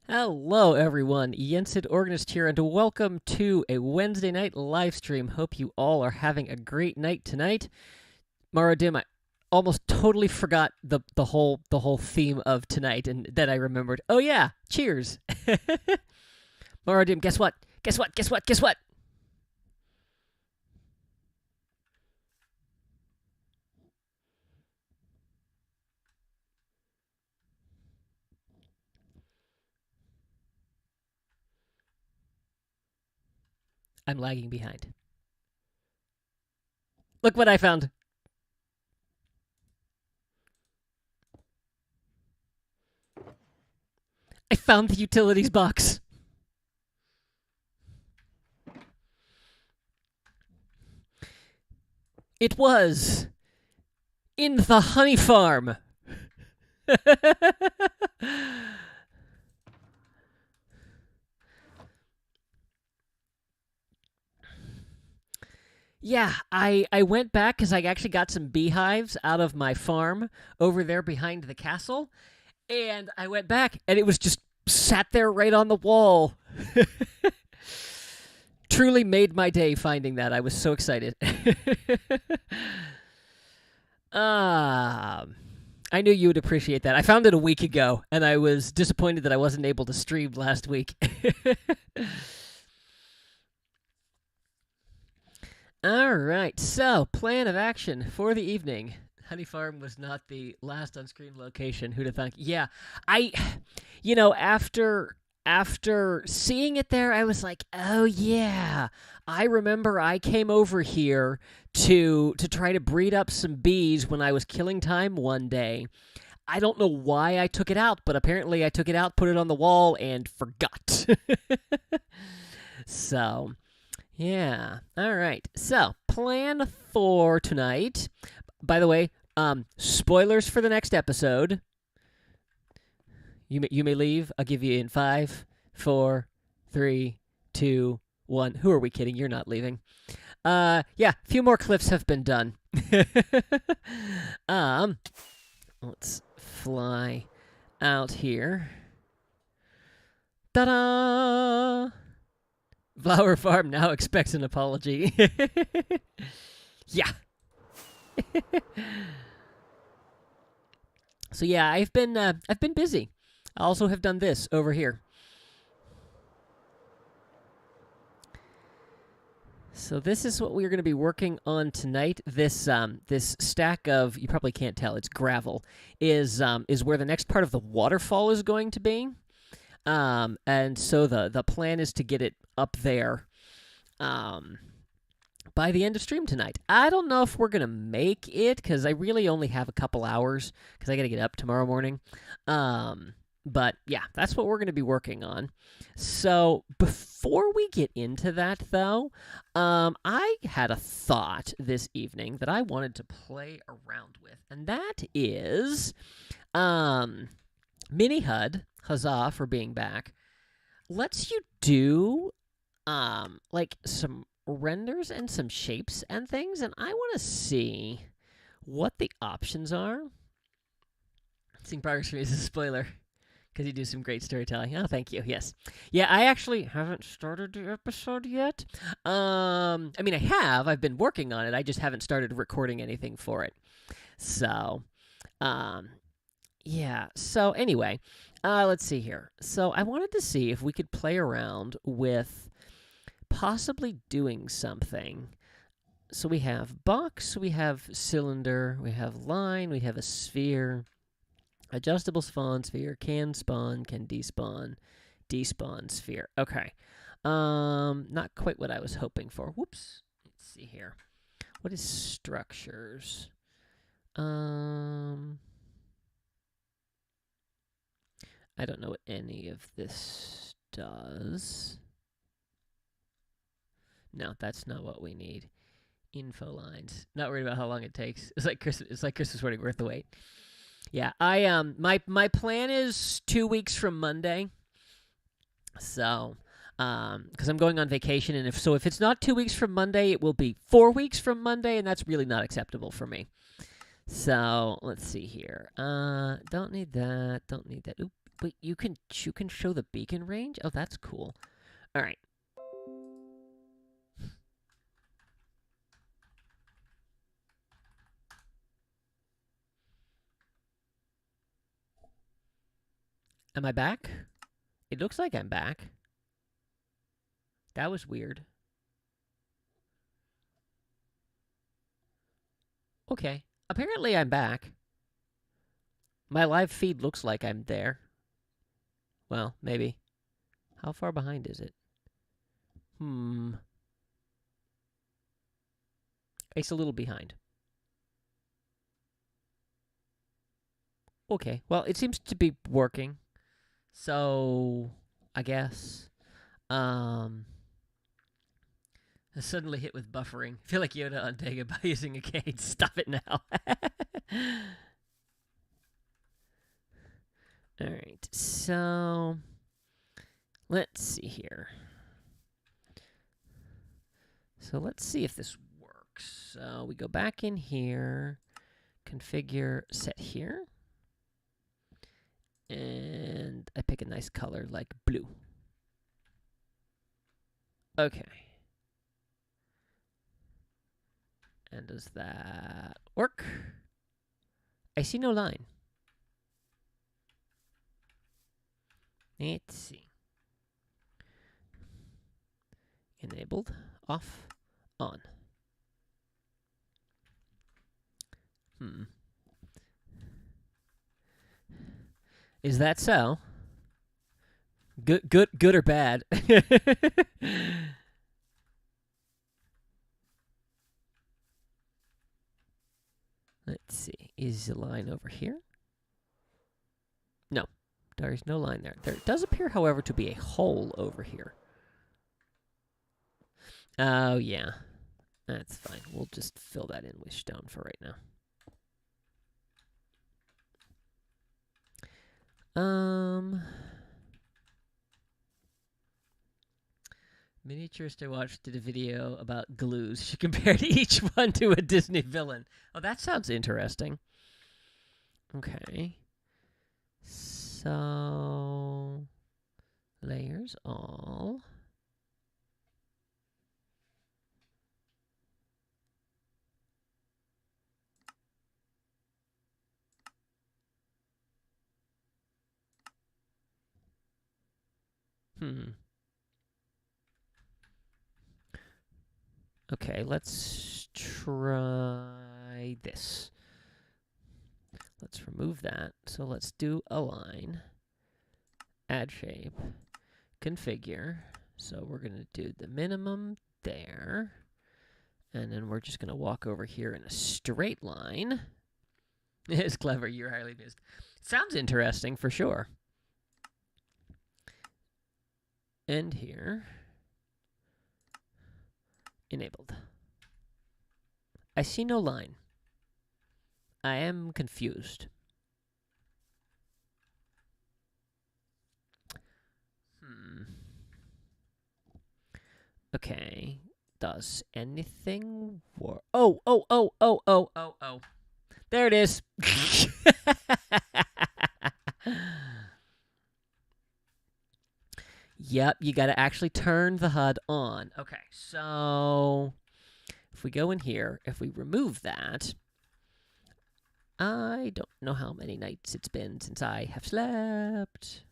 Hello, everyone. Jensen Organist here, and welcome to a Wednesday night live stream. Hope you all are having a great night tonight. Maradim, I almost totally forgot the whole theme of tonight, and then I remembered. Oh yeah, cheers. Maradim, guess what? Guess what? Guess what? Guess what? I'm lagging behind. Look what I found. I found the utilities box. It was in the honey farm. Yeah, I went back because I actually got some beehives out of my farm over there behind the castle, and I went back and it was just sat there right on the wall. Truly made my day finding that. I was so excited. Ah, I knew you would appreciate that. I found it a week ago, and I was disappointed that I wasn't able to stream last week. All right, so plan of action for the evening. Honey Farm was not the last on-screen location. Who'd have thunk? Yeah, I, after seeing it there, I was like, oh yeah, I remember I came over here to try to breed up some bees when I was killing time one day. I don't know why I took it out, but apparently I took it out, put it on the wall, and forgot. So, yeah. All right. So, plan for tonight. By the way, spoilers for the next episode. You may leave. I'll give you in 5, 4, 3, 2, 1. Who are we kidding? You're not leaving. Yeah, a few more cliffs have been done. Let's fly out here. Ta-da! Flower Farm now expects an apology. Yeah. So yeah, I've been busy. I also have done this over here. So this is what we're going to be working on tonight. This stack of, you probably can't tell, it's gravel, is where the next part of the waterfall is going to be. And so the plan is to get it up there by the end of stream tonight. I don't know if we're going to make it because I really only have a couple hours because I got to get up tomorrow morning. But yeah, that's what we're going to be working on. So before we get into that, though, I had a thought this evening that I wanted to play around with, and that is Mini HUD, huzzah for being back, lets you do like some renders and some shapes and things, and I want to see what the options are. Seeing progress for me is a spoiler because you do some great storytelling. Oh, thank you. Yes. Yeah, I actually haven't started the episode yet. I mean, I have. I've been working on it. I just haven't started recording anything for it. So, yeah. So, anyway, let's see here. So, I wanted to see if we could play around with possibly doing something. So, we have box, we have cylinder, we have line, we have a sphere. Adjustable spawn sphere, can spawn, can despawn, despawn sphere. Okay. Not quite what I was hoping for. Whoops. Let's see here. What is structures? I don't know what any of this does. No, that's not what we need. Info lines. Not worried about how long it takes. It's like Christmas morning worth the wait. Yeah, my plan is 2 weeks from Monday. So, because I'm going on vacation, and if it's not 2 weeks from Monday, it will be 4 weeks from Monday, and that's really not acceptable for me. So let's see here. Don't need that. Don't need that. Oop, Wait, you can show the beacon range? Oh, that's cool. All right. Am I back? It looks like I'm back. That was weird. Okay. Apparently I'm back. My live feed looks like I'm there. Well, maybe. How far behind is it? It's a little behind. Okay. Well, it seems to be working. So, I guess. I suddenly hit with buffering. I feel like Yoda on Dega by using a cane. Stop it now. Alright, so let's see here. So let's see if this works. So we go back in here, configure, set here. And I pick a nice color like blue. Okay. And does that work? I see no line. Let's see. Enabled, off, on. Is that so? Good or bad? Let's see. Is the line over here? No. There's no line there. There does appear, however, to be a hole over here. Oh, yeah. That's fine. We'll just fill that in with stone for right now. Miniatures I watched did a video about glues. She compared each one to a Disney villain. Oh, that sounds interesting. Okay. So, layers all. Okay, let's try this. Let's remove that. So let's do align, add shape, configure. So we're going to do the minimum there. And then we're just going to walk over here in a straight line. It's clever. You're highly amused. Sounds interesting for sure. End here. Enabled. I see no line. I am confused. Okay. Does anything work? Oh. There it is. Yep, you got to actually turn the HUD on. Okay, so if we go in here, if we remove that, I don't know how many nights it's been since I have slept.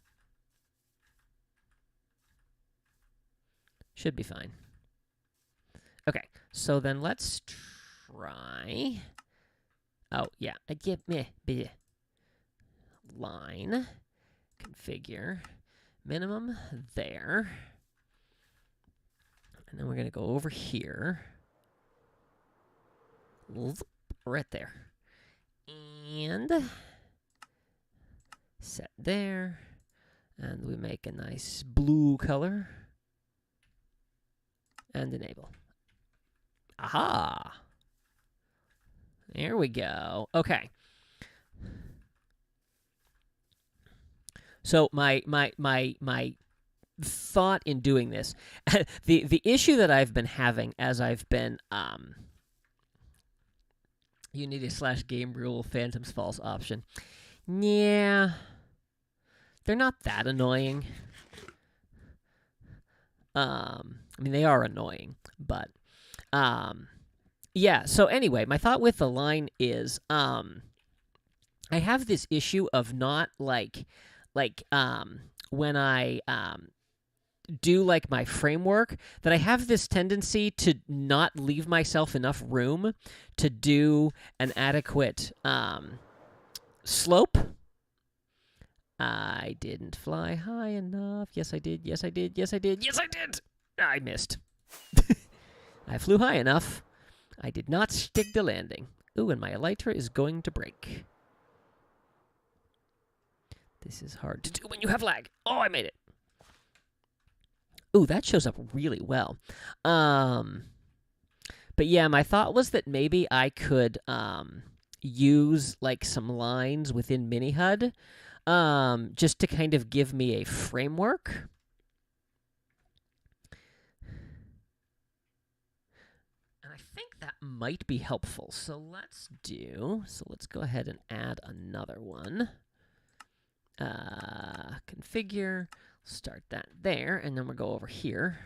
Should be fine. Okay, so then let's try. Oh, yeah. Line. Configure. Minimum there. And then we're going to go over here. Right there. And set there. And we make a nice blue color. And enable. Aha! There we go. Okay. So my thought in doing this, the issue that I've been having as I've been Unity /game rule Phantom's False option. Yeah. They're not that annoying. I mean, they are annoying, but yeah. So anyway, my thought with the line is, I have this issue of not like when I do like my framework, that I have this tendency to not leave myself enough room to do an adequate slope. I didn't fly high enough. Yes, I did. Yes, I did. Yes, I did. Yes, I did. I missed. I flew high enough. I did not stick the landing. Ooh, and my elytra is going to break. This is hard to do when you have lag. Oh, I made it. Ooh, that shows up really well. But yeah, my thought was that maybe I could use like some lines within MiniHUD just to kind of give me a framework. And I think that might be helpful. So let's go ahead and add another one. Configure, start that there, and then we'll go over here.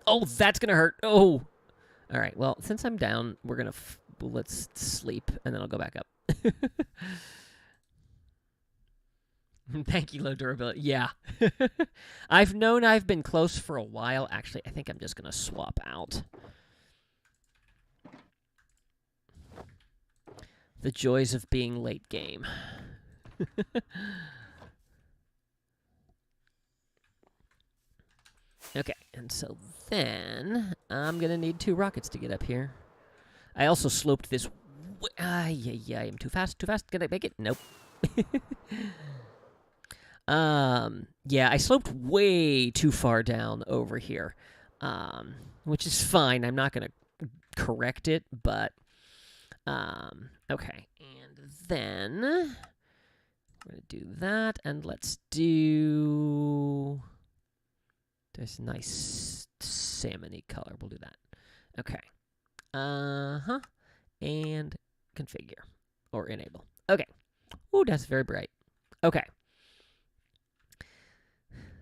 Oh, that's gonna hurt. Oh. All right, well, since I'm down, we're gonna, let's sleep, and then I'll go back up. Thank you, low durability. Yeah. I've known I've been close for a while. Actually, I think I'm just going to swap out. The joys of being late game. Okay, and so then I'm going to need 2 rockets to get up here. I also sloped this. Yeah, I'm too fast. Can I make it? Nope. Yeah, I sloped way too far down over here, which is fine. I'm not going to correct it, but, okay. And then we're going to do that, and let's do this nice salmon-y color. We'll do that. Okay. And configure, or enable. Okay. Ooh, that's very bright. Okay.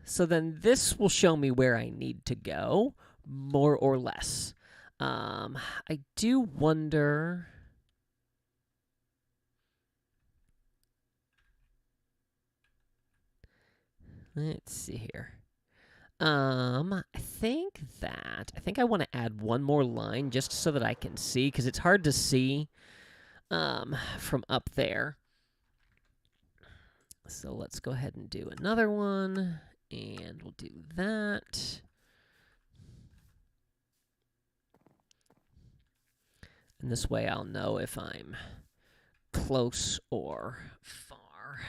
So then this will show me where I need to go, more or less. I do wonder. Let's see here. I think I want to add one more line just so that I can see, because it's hard to see from up there. So let's go ahead and do another one. And we'll do that. And this way I'll know if I'm close or far.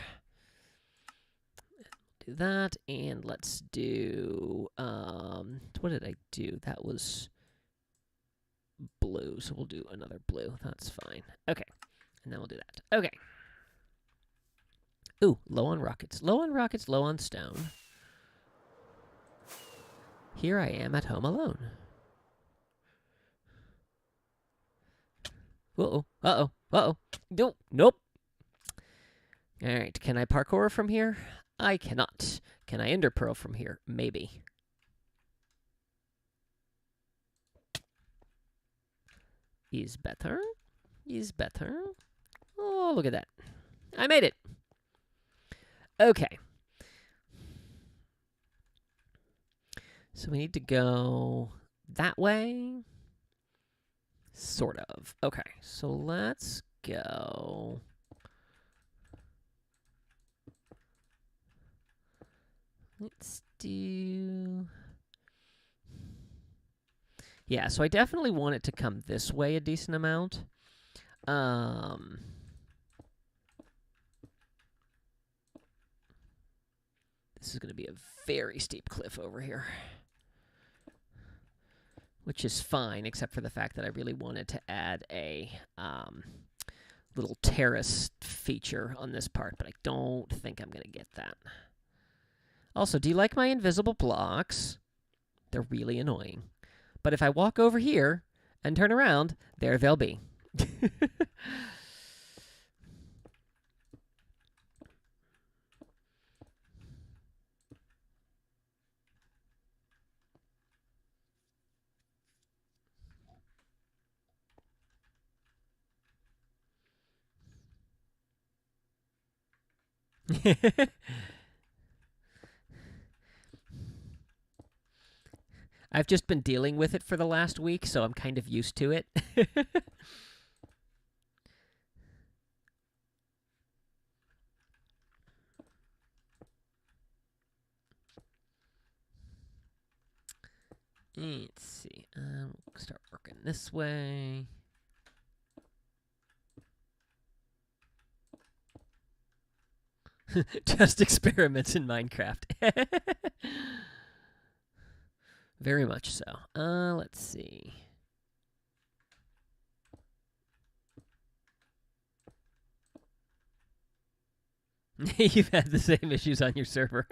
Do that, and let's do, what did I do? That was blue, so we'll do another blue. That's fine. Okay, and then we'll do that. Okay. Ooh, low on rockets. Low on rockets, low on stone. Here I am at home alone. Uh-oh. Uh-oh. Uh-oh. Nope. Nope. All right. Can I parkour from here? I cannot. Can I ender pearl from here? Maybe. Is better. Is better. Oh, look at that. I made it. Okay. So we need to go that way. Sort of. Okay, so let's go. Let's do. Yeah, so I definitely want it to come this way a decent amount. This is going to be a very steep cliff over here. Which is fine, except for the fact that I really wanted to add a little terrace feature on this part, but I don't think I'm going to get that. Also, do you like my invisible blocks? They're really annoying. But if I walk over here and turn around, there they'll be. I've just been dealing with it for the last week, so I'm kind of used to it. Let's see. Start working this way. Just experiments in Minecraft. Very much so. Let's see. You've had the same issues on your server.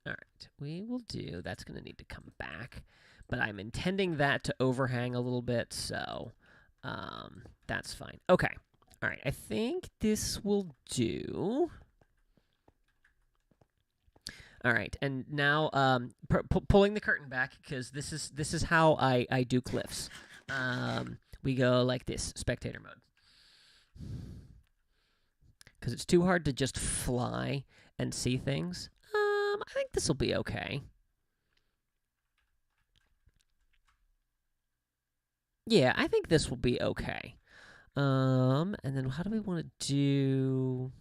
All right, we will do. That's going to need to come back, but I'm intending that to overhang a little bit, so that's fine. Okay. All right, I think this will do. All right, and now pulling the curtain back because this is how I do cliffs. We go like this, spectator mode, because it's too hard to just fly and see things. I think this will be okay. Yeah, I think this will be okay. And then how do we want to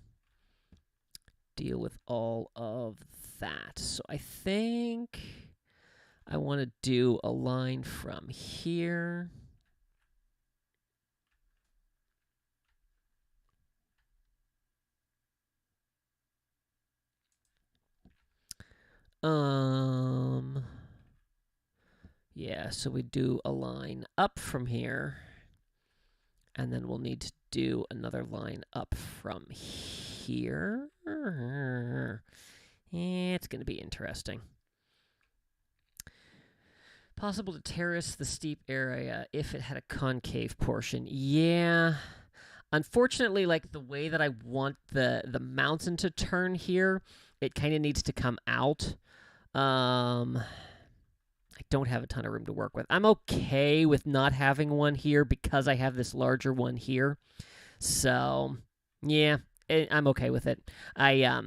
deal with all of that? So I think I want to do a line from here. Yeah, so we do a line up from here, and then we'll need to do another line up from here. It's going to be interesting. Possible to terrace the steep area if it had a concave portion. Yeah. Unfortunately, like the way that I want the mountain to turn here, it kind of needs to come out. I don't have a ton of room to work with. I'm okay with not having one here because I have this larger one here. So, yeah, I'm okay with it. I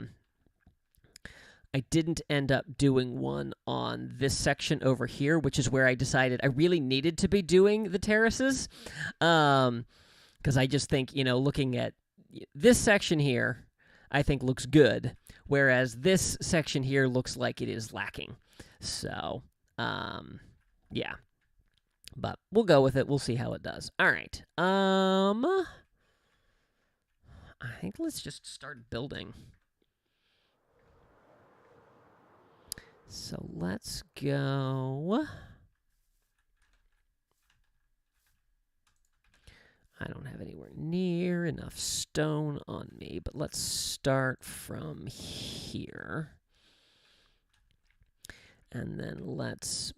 didn't end up doing one on this section over here, which is where I decided I really needed to be doing the terraces. Because I just think, looking at this section here, I think looks good, whereas this section here looks like it is lacking. So, yeah. But we'll go with it. We'll see how it does. All right. I think let's just start building. So let's go. I don't have anywhere near enough stone on me, but let's start from here. And then let's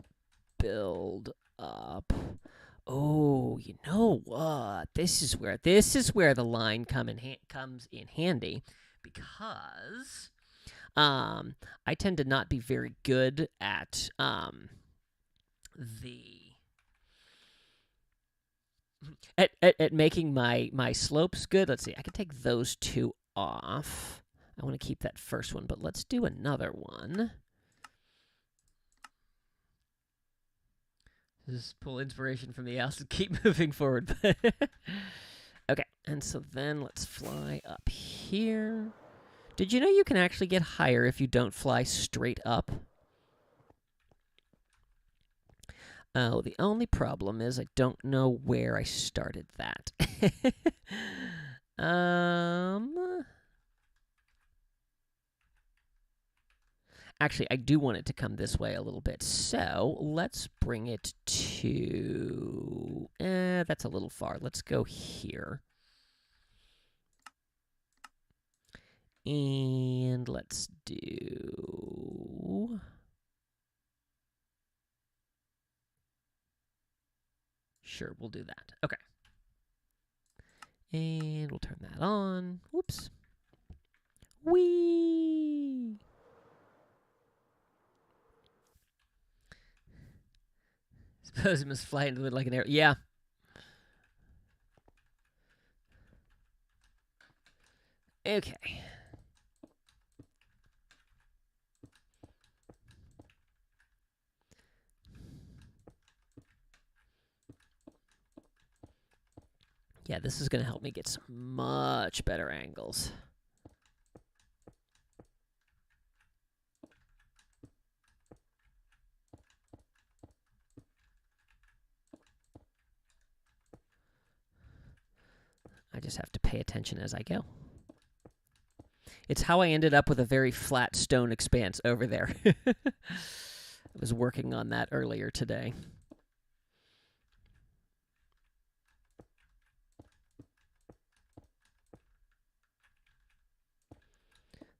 build up. Oh, you know what? This is where the line comes in handy, because I tend to not be very good at at making my slopes good. Let's see. I can take those two off. I want to keep that first one, but let's do another one. Just pull inspiration from the else and keep moving forward. Okay, and so then let's fly up here. Did you know you can actually get higher if you don't fly straight up? Oh, the only problem is I don't know where I started that. Actually, I do want it to come this way a little bit. So let's bring it to... that's a little far. Let's go here. And let's do... Sure, we'll do that. Okay. And we'll turn that on. Whoops. Whee! Those must fly into it like an arrow. Yeah. Okay. Yeah, this is going to help me get some much better angles. I just have to pay attention as I go. It's how I ended up with a very flat stone expanse over there. I was working on that earlier today.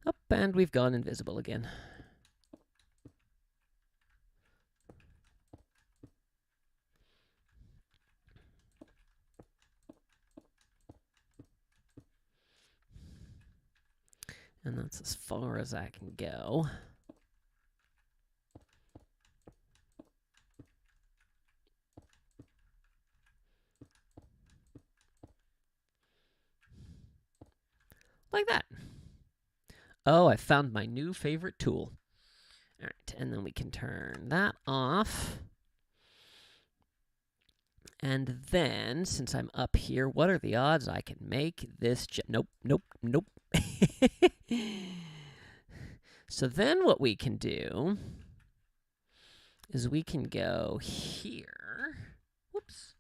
Up, and we've gone invisible again. And that's as far as I can go. Like that. Oh, I found my new favorite tool. All right, and then we can turn that off. And then, since I'm up here, what are the odds I can make this? Nope, nope, nope. So then what we can do is we can go here. Whoops.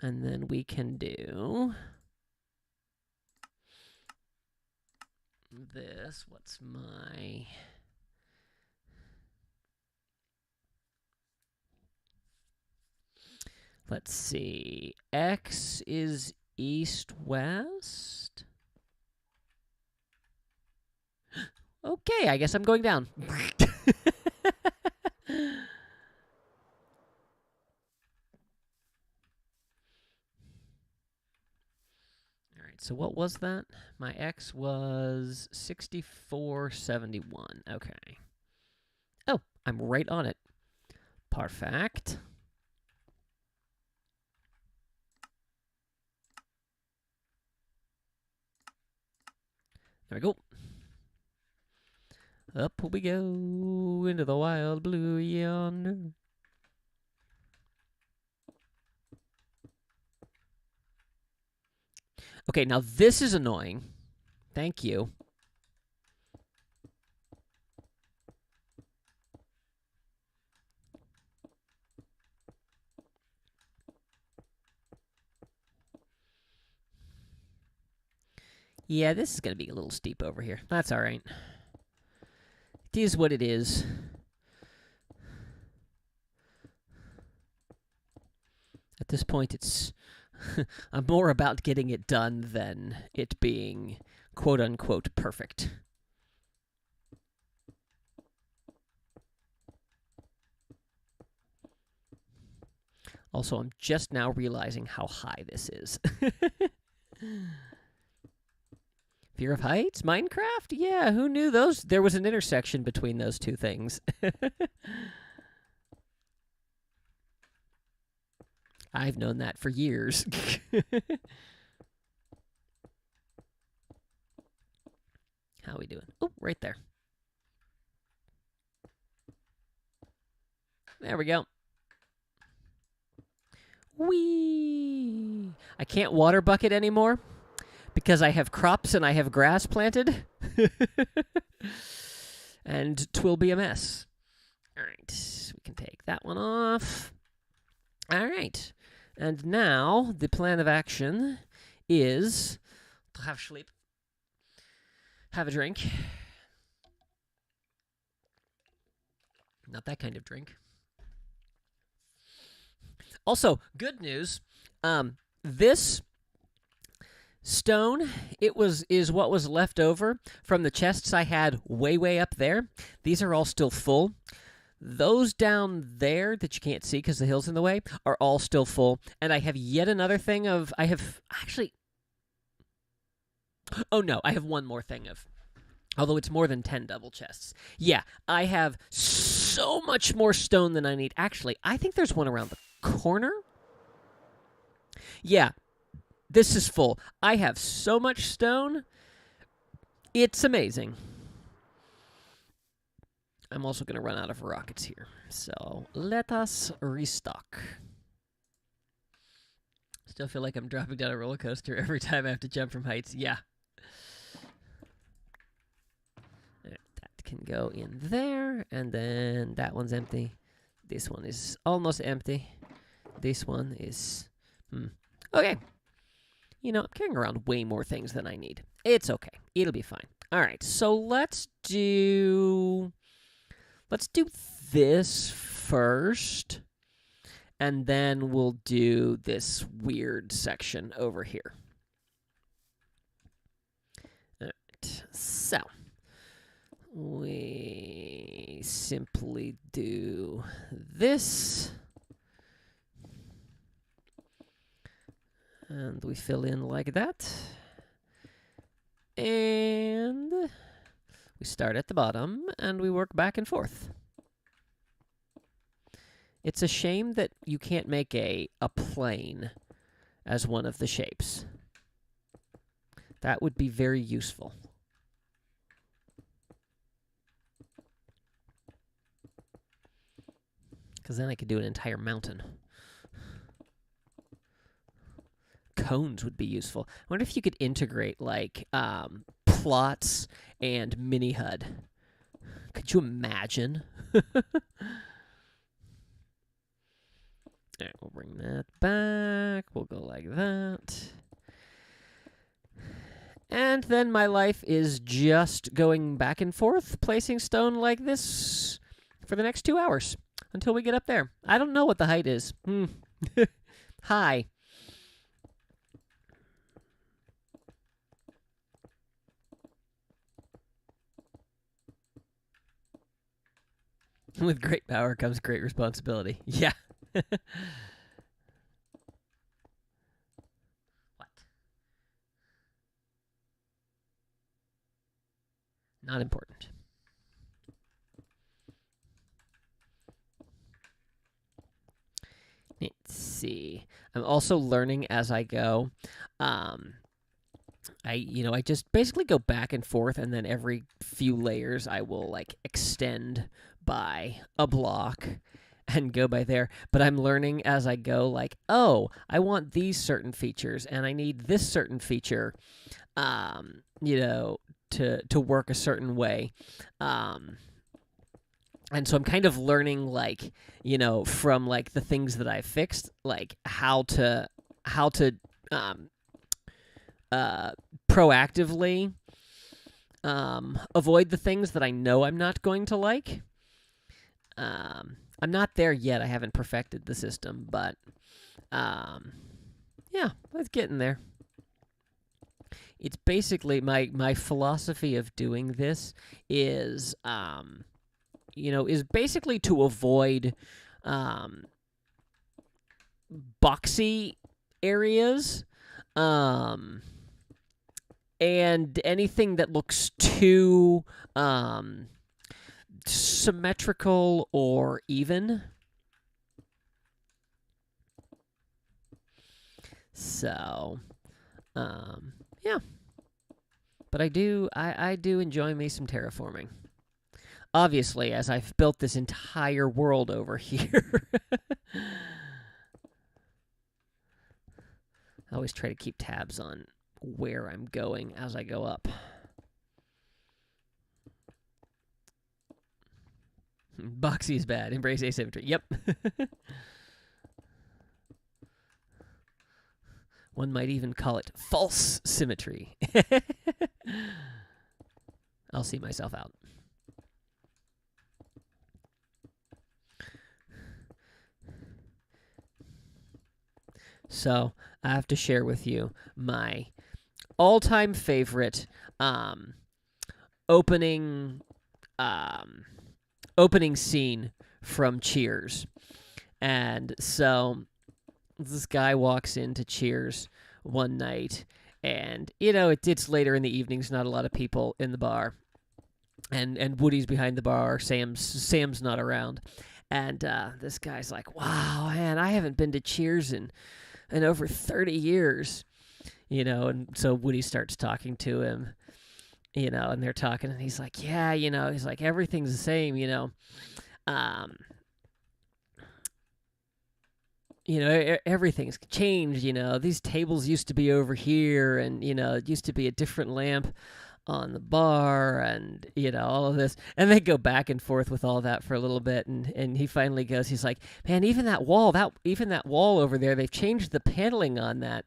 And then we can do this. What's my... Let's see. X is east-west. Okay, I guess I'm going down. All right, so what was that? My X was 6471. Okay. Oh, I'm right on it. Perfect. There we go. Up we go into the wild blue yonder. Okay, now this is annoying. Thank you. Yeah, this is going to be a little steep over here. That's all right. It is what it is. At this point, it's... I'm more about getting it done than it being quote-unquote perfect. Also, I'm just now realizing how high this is. Fear of heights? Minecraft? Yeah, who knew those? There was an intersection between those two things. I've known that for years. How are we doing? Oh, right there. There we go. Whee! I can't water bucket anymore because I have crops and I have grass planted. And 'twill be a mess. All right, we can take that one off. All right, and now the plan of action is to have sleep, have a drink. Not that kind of drink. Also, good news. This stone, is what was left over from the chests I had way up there. These are all still full. Those down there that you can't see because the hill's in the way are all still full. And I have yet another thing of... I have actually... Oh, no. I have one more thing of... Although it's more than 10 double chests. Yeah, I have so so much more stone than I need. Actually, I think there's one around the corner. Yeah, this is full. I have so much stone. It's amazing. I'm also going to run out of rockets here. So let us restock. Still feel like I'm dropping down a roller coaster every time I have to jump from heights. Yeah. That can go in there. And then that one's empty. This one is almost empty. This one is... Okay. You know, I'm carrying around way more things than I need. It's okay. It'll be fine. All right. So let's do this first. And then we'll do this weird section over here. All right. So we simply do this. And we fill in like that. And we start at the bottom, and we work back and forth. It's a shame that you can't make a plane as one of the shapes. That would be very useful. Because then I could do an entire mountain. Cones would be useful. I wonder if you could integrate, like, plots and mini-HUD. Could you imagine? All right, we'll bring that back. We'll go like that. And then my life is just going back and forth, placing stone like this for the next 2 hours until we get up there. I don't know what the height is. Hi. With great power comes great responsibility. Yeah. What? Not important. Let's see. I'm also learning as I go. I just basically go back and forth, and then every few layers I will, like, extend by a block and go by there. But I'm learning as I go, like, oh, I want these certain features, and I need this certain feature, to work a certain way. And so I'm kind of learning, like, from, like, the things that I fixed, like, how to proactively avoid the things that I know I'm not going to like. I'm not there yet. I haven't perfected the system, but yeah, let's get in there. It's basically my philosophy of doing this is basically to avoid boxy areas. And anything that looks too symmetrical or even. So, yeah. But I do enjoy me some terraforming. Obviously, as I've built this entire world over here. I always try to keep tabs on where I'm going as I go up. Boxy is bad. Embrace asymmetry. Yep. One might even call it false symmetry. I'll see myself out. So, I have to share with you my all-time favorite opening scene from Cheers. And so this guy walks into Cheers one night, and it's later in the evenings, not a lot of people in the bar. and Woody's behind the bar. Sam's not around, and this guy's like, "Wow, man, I haven't been to Cheers in over 30 years." And so Woody starts talking to him, and they're talking, and he's like, "Yeah, he's like, everything's the same, um, everything's changed, these tables used to be over here, and, it used to be a different lamp on the bar, and, all of this." And they go back and forth with all that for a little bit, and he finally goes, he's like, "Man, even that wall over there, they've changed the paneling on that."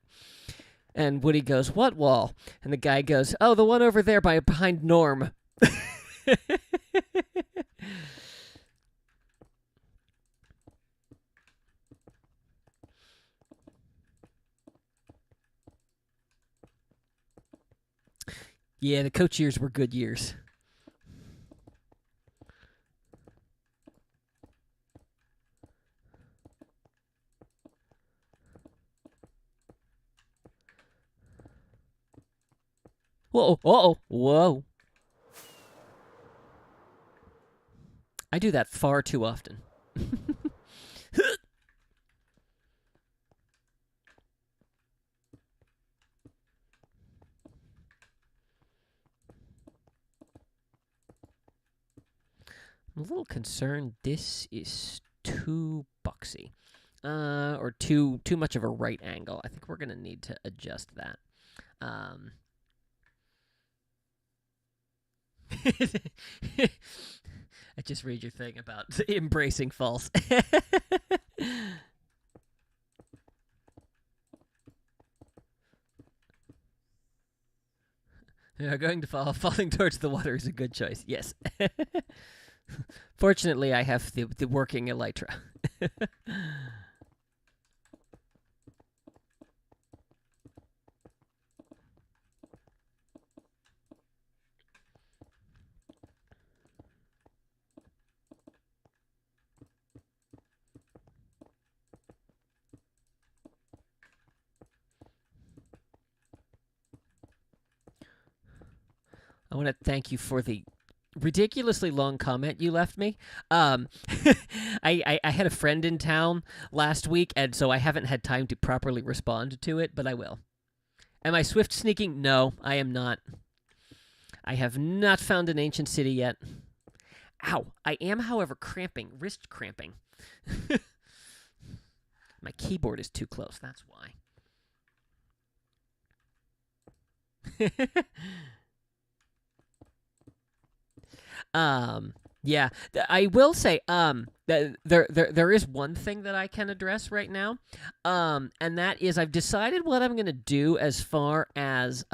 And Woody goes, "What wall?" And the guy goes, "Oh, the one over there behind Norm." Yeah, the coach years were good years. Whoa. I do that far too often. I'm a little concerned this is too boxy. Or too much of a right angle. I think we're going to need to adjust that. I just read your thing about embracing false. Going to falling towards the water is a good choice. Yes. Fortunately, I have the working elytra. I want to thank you for the ridiculously long comment you left me. I had a friend in town last week, and so I haven't had time to properly respond to it, but I will. Am I swift sneaking? No, I am not. I have not found an ancient city yet. Ow. I am, however, wrist cramping. My keyboard is too close, that's why. Yeah, I will say, there is one thing that I can address right now, and that is I've decided what I'm gonna do as far as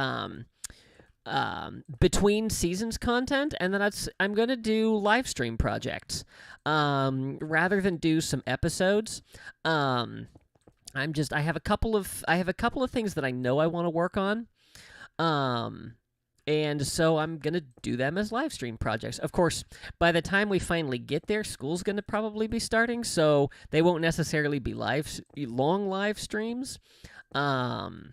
between seasons content, and then I'm gonna do live stream projects, rather than do some episodes. I have a couple of things that I know I want to work on. And so I'm going to do them as live stream projects. Of course, by the time we finally get there, school's going to probably be starting, so they won't necessarily be long live streams. But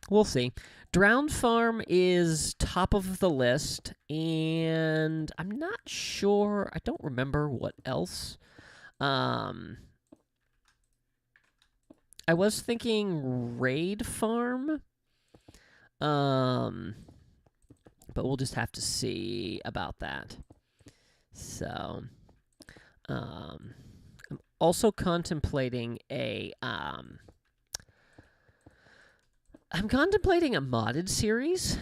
we'll see. Drowned Farm is top of the list, and I'm not sure. I don't remember what else. I was thinking Raid Farm. But we'll just have to see about that. So, I'm also contemplating I'm contemplating a modded series.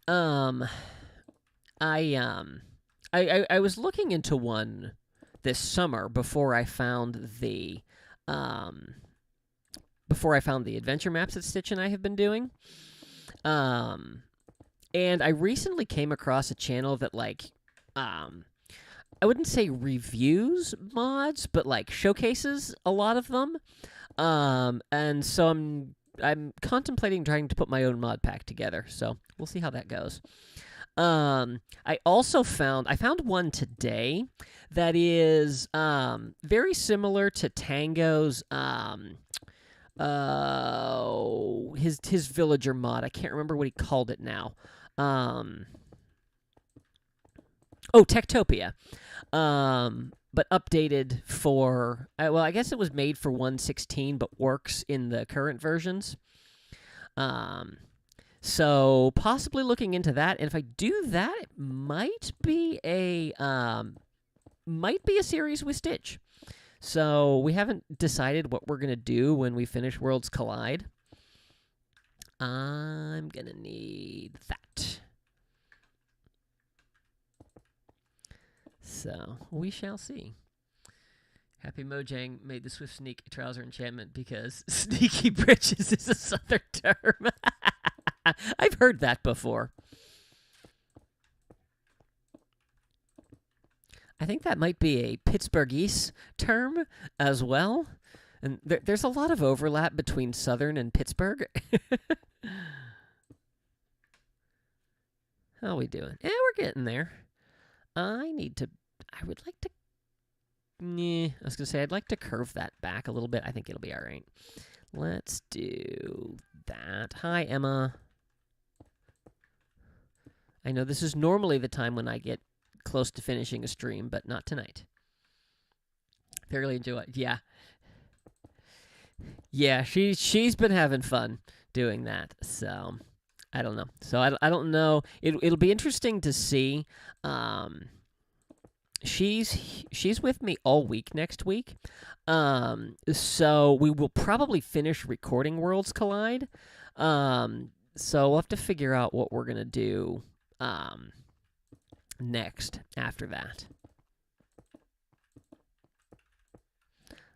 I was looking into one this summer before I found the adventure maps that Stitch and I have been doing. And I recently came across a channel that, I wouldn't say reviews mods, but, showcases a lot of them. And so I'm contemplating trying to put my own mod pack together, so we'll see how that goes. I found one today that is very similar to Tango's his villager mod. I can't remember what he called it now. Techtopia. But updated for well, I guess it was made for 1.16, but works in the current versions. So possibly looking into that, and if I do that, it might be a series with Stitch. So we haven't decided what we're gonna do when we finish Worlds Collide. I'm gonna need that. So we shall see. Happy Mojang made the Swift Sneak a trouser enchantment because sneaky britches is a southern term. I've heard that before. I think that might be a Pittsburghese term as well. And there's a lot of overlap between Southern and Pittsburgh. How are we doing? Yeah, we're getting there. I would like to... I was going to say, I'd like to curve that back a little bit. I think it'll be all right. Let's do that. Hi, Emma. I know this is normally the time when I get close to finishing a stream, but not tonight. Thoroughly enjoy it. Yeah. Yeah, she's been having fun doing that, so I don't know. So I don't know. It'll be interesting to see. She's with me all week next week. So we will probably finish recording Worlds Collide. So we'll have to figure out what we're gonna do next after that.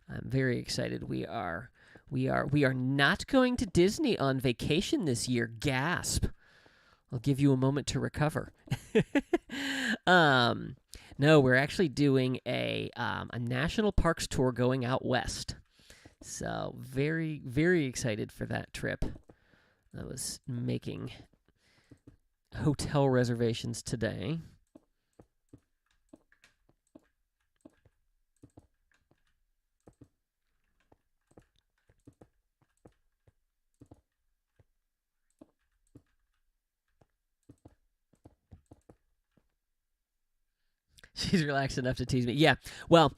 I'm very excited. We are not going to Disney on vacation this year. Gasp. I'll give you a moment to recover. No, we're actually doing a national parks tour going out west. So very, very excited for that trip. I was making hotel reservations today. She's relaxed enough to tease me. Yeah, well,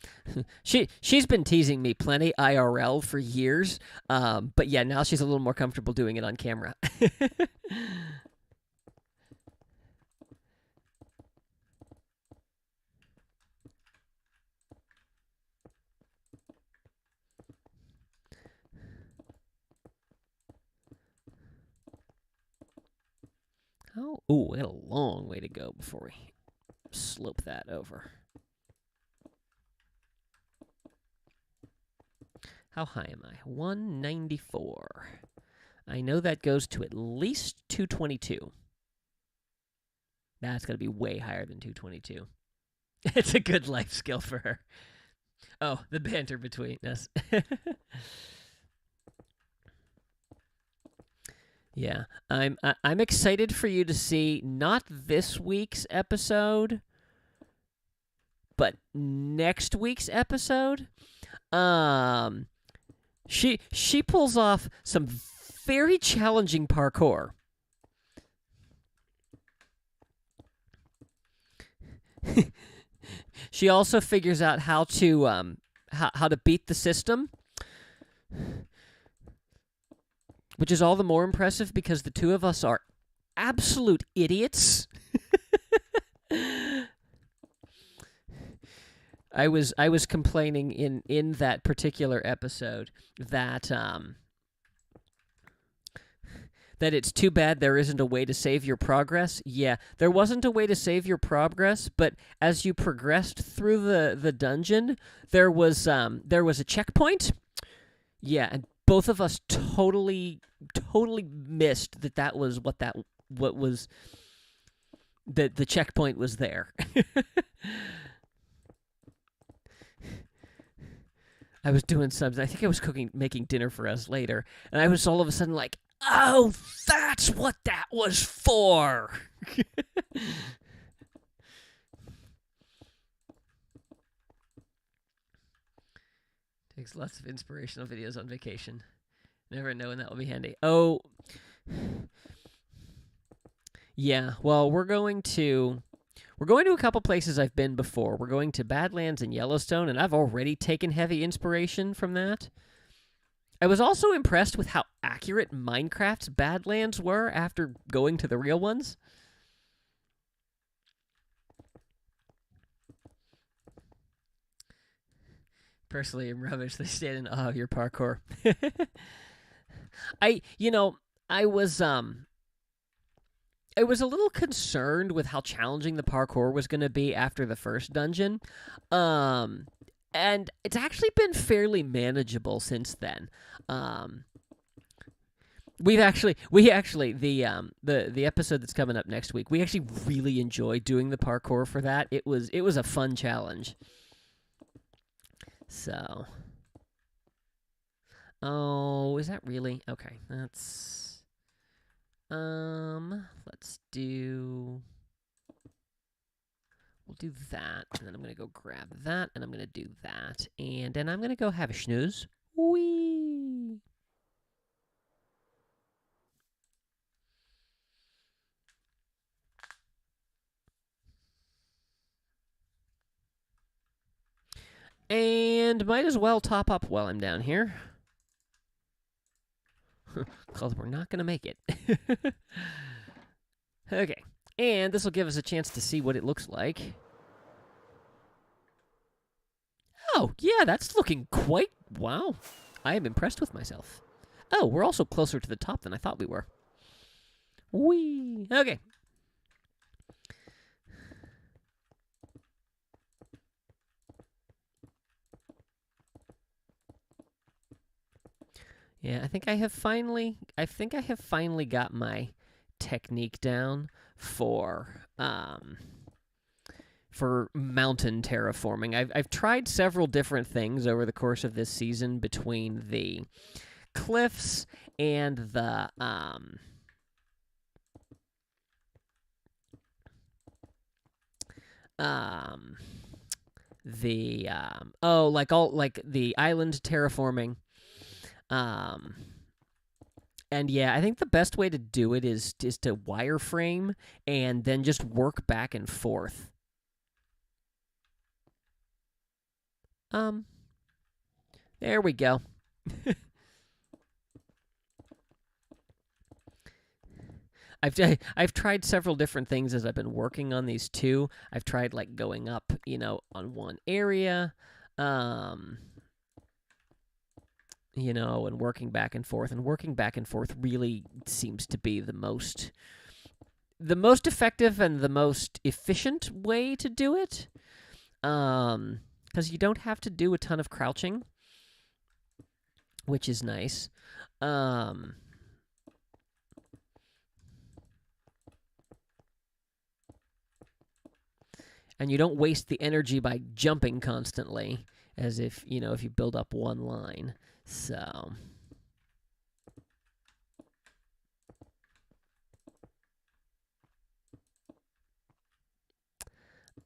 she's been teasing me plenty IRL for years. But yeah, now she's a little more comfortable doing it on camera. We got a long way to go before we slope that over. How high am I? 194. I know that goes to at least 222. That's got to be way higher than 222. It's a good life skill for her. Oh, the banter between us. Yeah, I'm excited for you to see not this week's episode, but next week's episode. She pulls off some very challenging parkour. She also figures out how to beat the system, which is all the more impressive because the two of us are absolute idiots. I was complaining in that particular episode that that it's too bad there isn't a way to save your progress. Yeah, there wasn't a way to save your progress, but as you progressed through the dungeon, there was a checkpoint. Yeah, and both of us totally missed that was what was the checkpoint was there. I was doing something. I think I was making dinner for us later, and I was all of a sudden like, "Oh, that's what that was for." Takes lots of inspirational videos on vacation. Never know when that will be handy. Oh, yeah. Well, we're going to a couple places I've been before. We're going to Badlands and Yellowstone, and I've already taken heavy inspiration from that. I was also impressed with how accurate Minecraft's Badlands were after going to the real ones. Personally, I'm rubbish. They stand in awe of your parkour. I was I was a little concerned with how challenging the parkour was going to be after the first dungeon. And it's actually been fairly manageable since then. We actually the episode that's coming up next week. We actually really enjoyed doing the parkour for that. It was a fun challenge. So, oh, is that really okay? Let's do. We'll do that, and then I'm gonna go grab that, and I'm gonna do that, and then I'm gonna go have a snooze. Wee. And might as well top up while I'm down here. Because we're not going to make it. Okay. And this will give us a chance to see what it looks like. Oh, yeah, that's looking quite... Wow. I am impressed with myself. Oh, we're also closer to the top than I thought we were. Whee! Okay. Yeah, I think I have finally got my technique down for mountain terraforming. I've tried several different things over the course of this season between the cliffs and the the island terraforming. And yeah, I think the best way to do it is to wireframe and then just work back and forth. There we go. I've tried several different things as I've been working on these too. I've tried like going up, on one area, and working back and forth. And working back and forth really seems to be the most effective and the most efficient way to do it. Because you don't have to do a ton of crouching, which is nice. And you don't waste the energy by jumping constantly, as if you build up one line. So,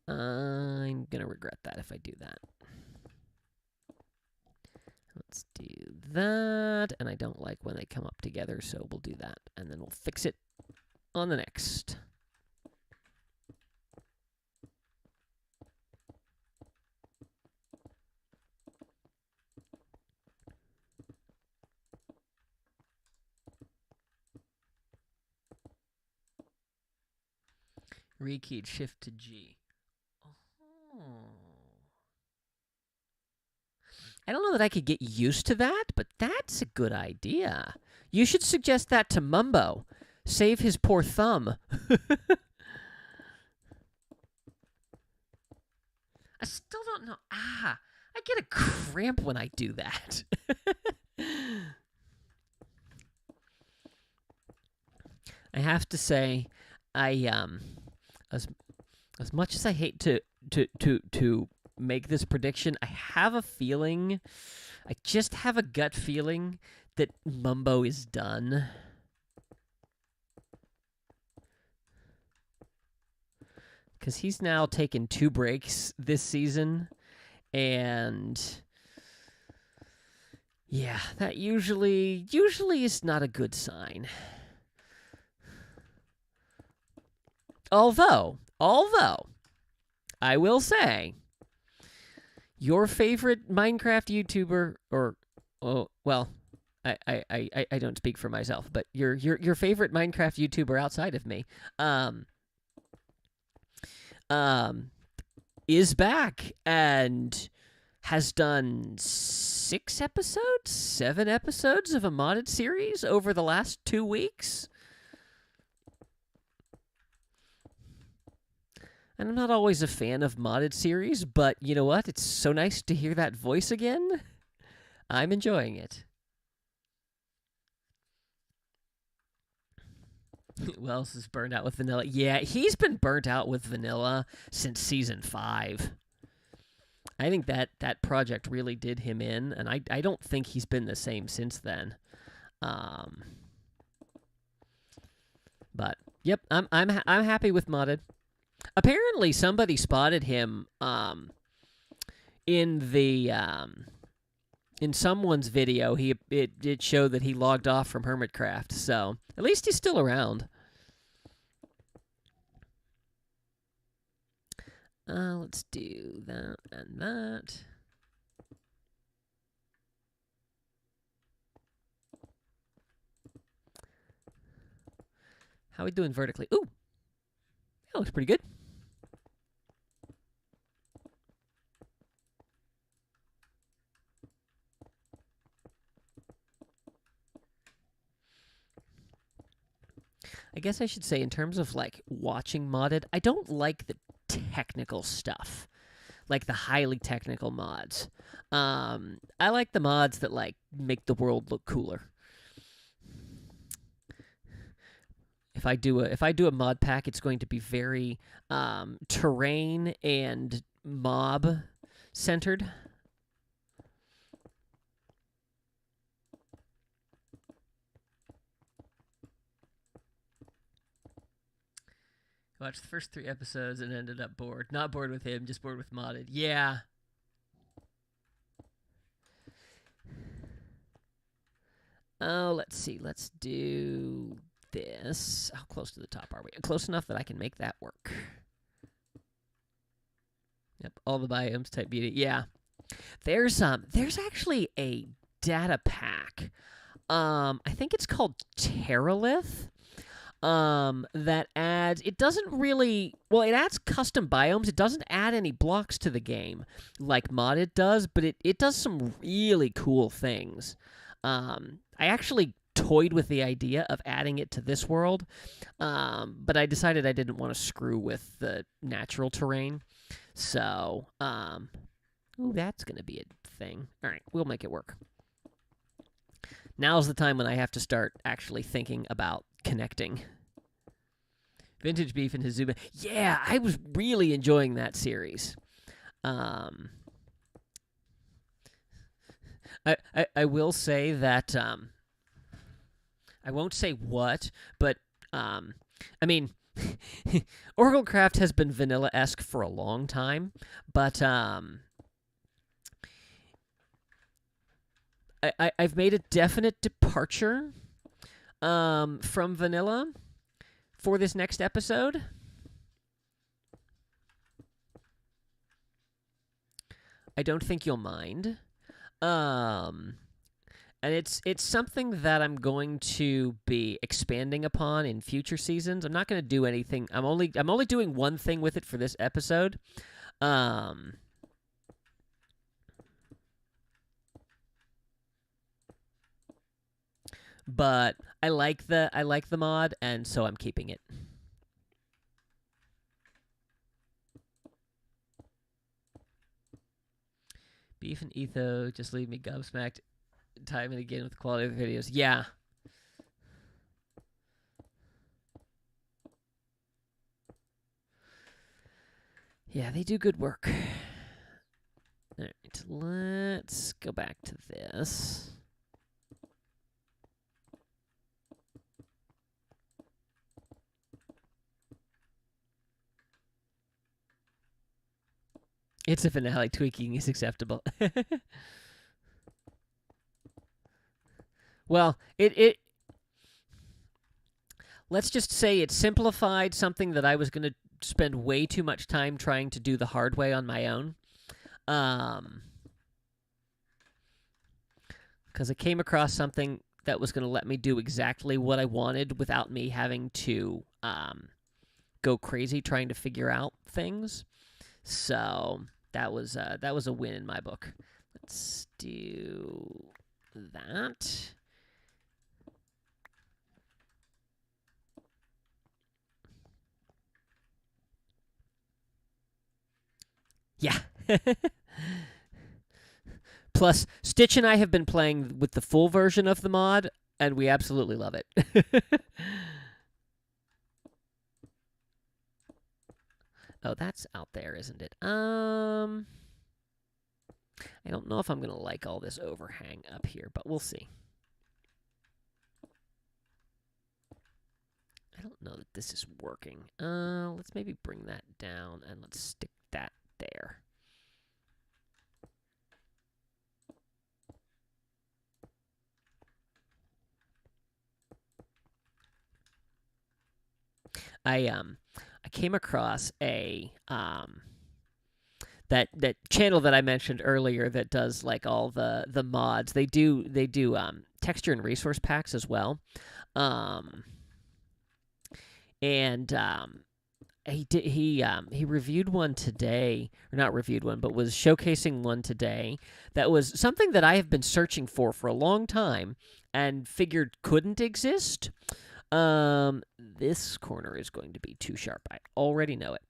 I'm gonna regret that if I do that. Let's do that, and I don't like when they come up together, so we'll do that, and then we'll fix it on the next. Rekeyed shift to G. Oh. I don't know that I could get used to that, but that's a good idea. You should suggest that to Mumbo. Save his poor thumb. I still don't know. I get a cramp when I do that. I have to say, as much as I hate to make this prediction, I have a feeling, I just have a gut feeling that Mumbo is done. Because he's now taken 2 breaks this season, and Yeah, that usually is not a good sign. Although, I will say, your favorite Minecraft YouTuber, or, oh, well, I don't speak for myself, but your favorite Minecraft YouTuber outside of me, um, um, is back and has done 7 episodes of a modded series over the last 2 weeks. And I'm not always a fan of modded series, but you know what? It's so nice to hear that voice again. I'm enjoying it. Who else is burnt out with vanilla? Yeah, he's been burnt out with vanilla since season 5. I think that project really did him in, and I don't think he's been the same since then. Um, but yep, I'm happy with modded. Apparently, somebody spotted him in the in someone's video. It showed that he logged off from Hermitcraft, so at least he's still around. Let's do that and that. How are we doing vertically? Ooh, that looks pretty good. I guess I should say, in terms of like watching modded, I don't like the technical stuff, like the highly technical mods. I like the mods that like make the world look cooler. If I do a mod pack, it's going to be very terrain and mob centered. Watched the first 3 episodes and ended up bored. Not bored with him, just bored with modded. Yeah. Oh, let's see. Let's do this. How close to the top are we? Close enough that I can make that work. Yep, all the biomes type beauty. Yeah. There's actually a data pack. I think it's called Terralith. That adds, it doesn't really, well, it adds custom biomes. It doesn't add any blocks to the game like modded does, but it does some really cool things. I actually toyed with the idea of adding it to this world, but I decided I didn't want to screw with the natural terrain. So, ooh, that's going to be a thing. All right, we'll make it work. Now's the time when I have to start actually thinking about connecting. Vintage Beef and Hizuma. Yeah, I was really enjoying that series. I will say that I won't say what, but I mean, OrgelCraft has been vanilla-esque for a long time, but I've made a definite departure from vanilla for this next episode. I don't think you'll mind. And it's something that I'm going to be expanding upon in future seasons. I'm not going to do anything. I'm only doing one thing with it for this episode. But I like the mod, and so I'm keeping it. Beef and Etho just leave me gobsmacked time and again with the quality of the videos. Yeah. Yeah, they do good work. All right, let's go back to this. It's a finale. Tweaking is acceptable. Well, let's just say it simplified something that I was going to spend way too much time trying to do the hard way on my own. Because I came across something that was going to let me do exactly what I wanted without me having to go crazy trying to figure out things. So that was a win in my book. Let's do that. Yeah. Plus, Stitch and I have been playing with the full version of the mod, and we absolutely love it. Oh, that's out there, isn't it? I don't know if I'm going to like all this overhang up here, but we'll see. I don't know that this is working. Let's maybe bring that down, and let's stick that there. I came across a that channel that I mentioned earlier that does like all the mods. They do texture and resource packs as well, and he reviewed one today, or not reviewed one, but was showcasing one today that was something that I have been searching for a long time and figured couldn't exist. This corner is going to be too sharp. I already know it.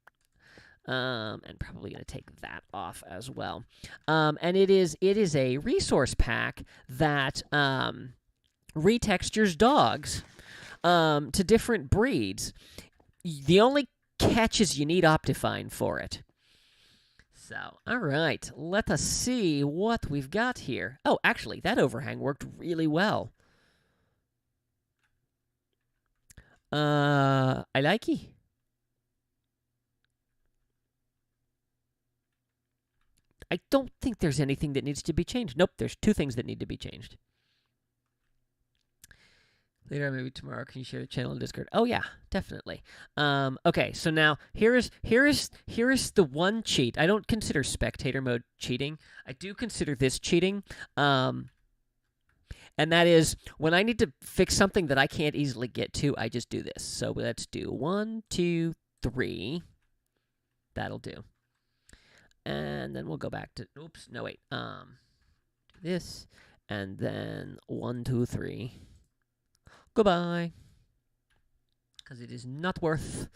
And probably going to take that off as well. And it is a resource pack that retextures dogs to different breeds. The only catch is you need Optifine for it. So, all right, let us see what we've got here. Oh, actually, that overhang worked really well. I like it. I don't think there's anything that needs to be changed. Nope, there's two things that need to be changed. Later, maybe tomorrow, can you share the channel in Discord? Oh yeah, definitely. Okay, so now here is the one cheat. I don't consider spectator mode cheating. I do consider this cheating. And that is when I need to fix something that I can't easily get to, I just do this. So let's do 1, 2, 3. That'll do. And then we'll go back to, oops, no, wait. Do this, and then 1, 2, 3. Goodbye. Because it is not worth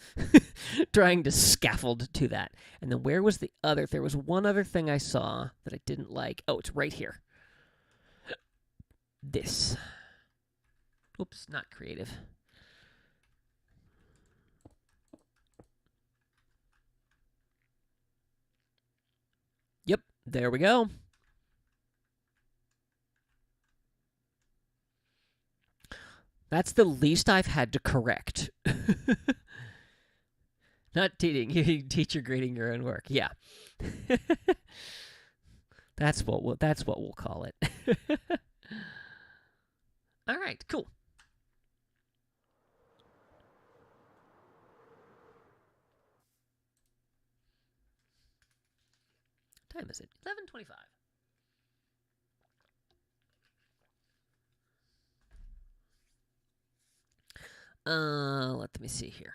trying to scaffold to that. And then where was the other? There was one other thing I saw that I didn't like. Oh, it's right here. This. Oops, not creative. Yep, there we go. That's the least I've had to correct. Not teacher grading your own work. Yeah. That's what we'll call it. All right, cool. What time is it? 11:25. Let me see here.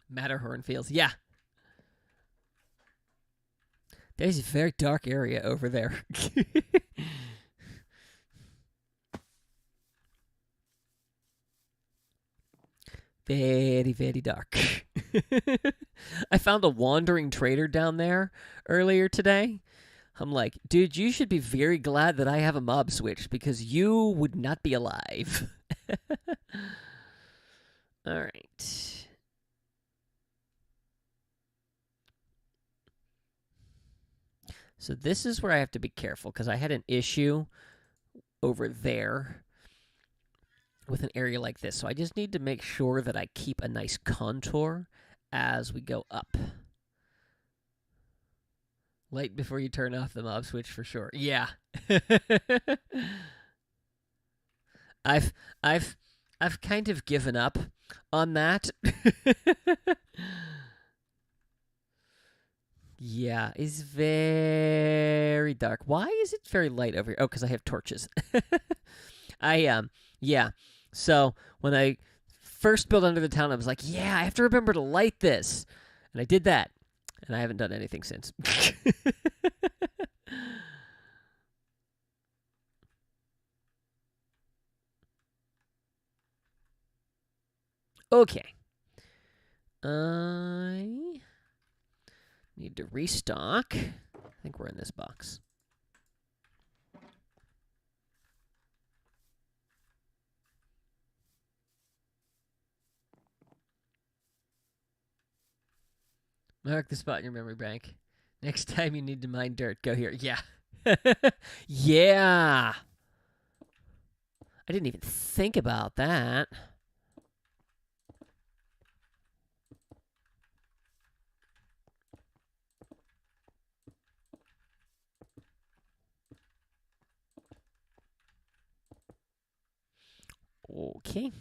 Matterhorn Fields. Yeah. There's a very dark area over there. Very, very dark. I found a wandering trader down there earlier today. I'm like, dude, you should be very glad that I have a mob switch because you would not be alive. All right. So this is where I have to be careful because I had an issue over there with an area like this. So I just need to make sure that I keep a nice contour as we go up. Light before you turn off the mob switch for sure. Yeah. I've I've I've kind of given up on that. Yeah, it's very dark. Why is it very light over here? Oh, because I have torches. Yeah. So when I first built Under the Town, I was like, yeah, I have to remember to light this. And I did that. And I haven't done anything since. Okay. I need to restock. I think we're in this box. Mark the spot in your memory bank. Next time you need to mine dirt, go here. Yeah. Yeah. I didn't even think about that. Okay.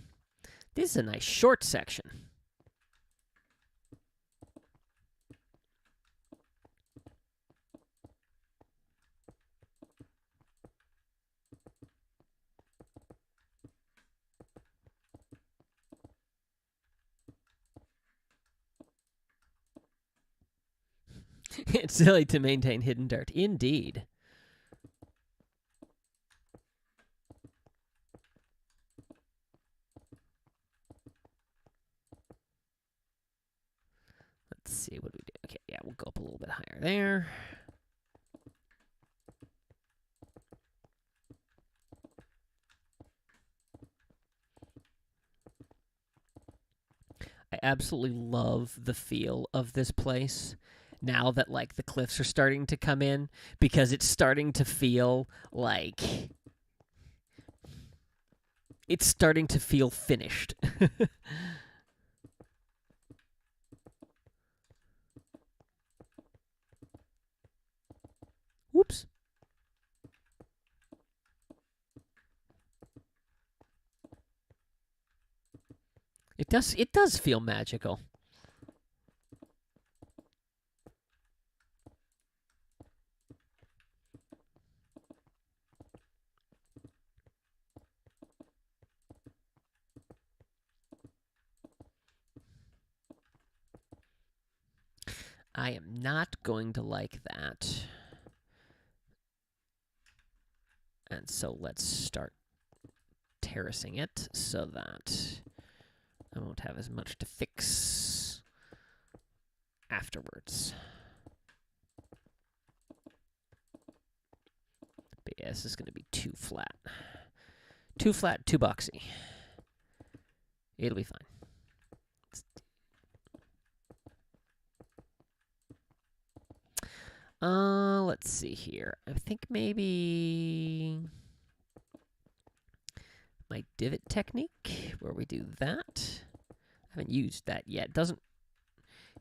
This is a nice short section. It's silly to maintain hidden dirt. Indeed. Let's see, what do we do? Okay, yeah, we'll go up a little bit higher there. I absolutely love the feel of this place now that like the cliffs are starting to come in, because it's starting to feel like it's starting to feel finished. Whoops. It does feel magical. I am not going to like that. And so let's start terracing it so that I won't have as much to fix afterwards. But yeah, this is going to be too flat. Too flat, too boxy. It'll be fine. Let's see here. I think maybe my divot technique, where we do that. I haven't used that yet.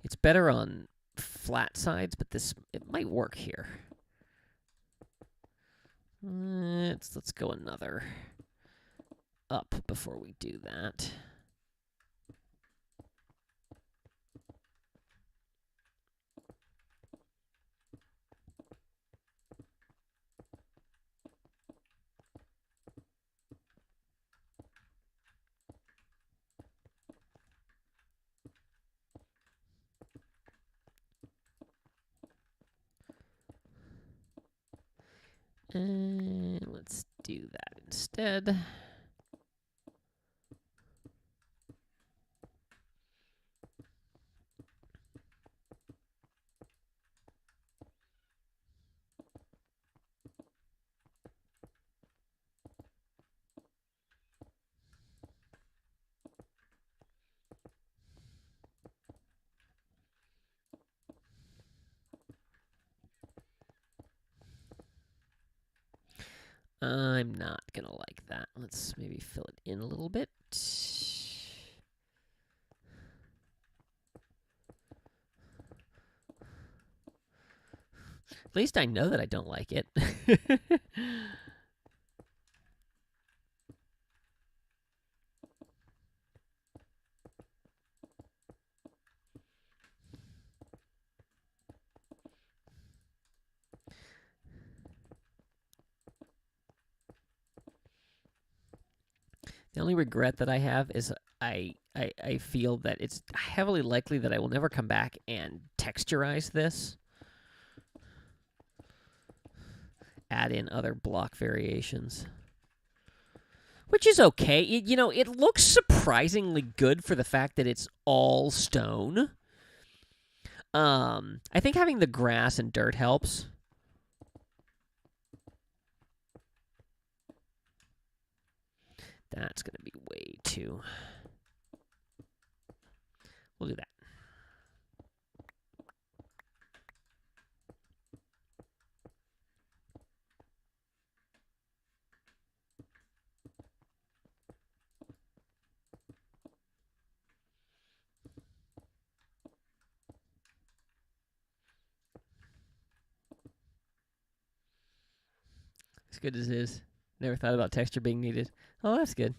It's better on flat sides, but it might work here. Let's go another up before we do that. And let's do that instead. I'm not going to like that. Let's maybe fill it in a little bit. At least I know that I don't like it. The only regret that I have is I feel that it's heavily likely that I will never come back and texturize this. Add in other block variations. Which is okay. It looks surprisingly good for the fact that it's all stone. I think having the grass and dirt helps. That's going to be way too... We'll do that. As good as it is. Never thought about texture being needed. Oh, that's good.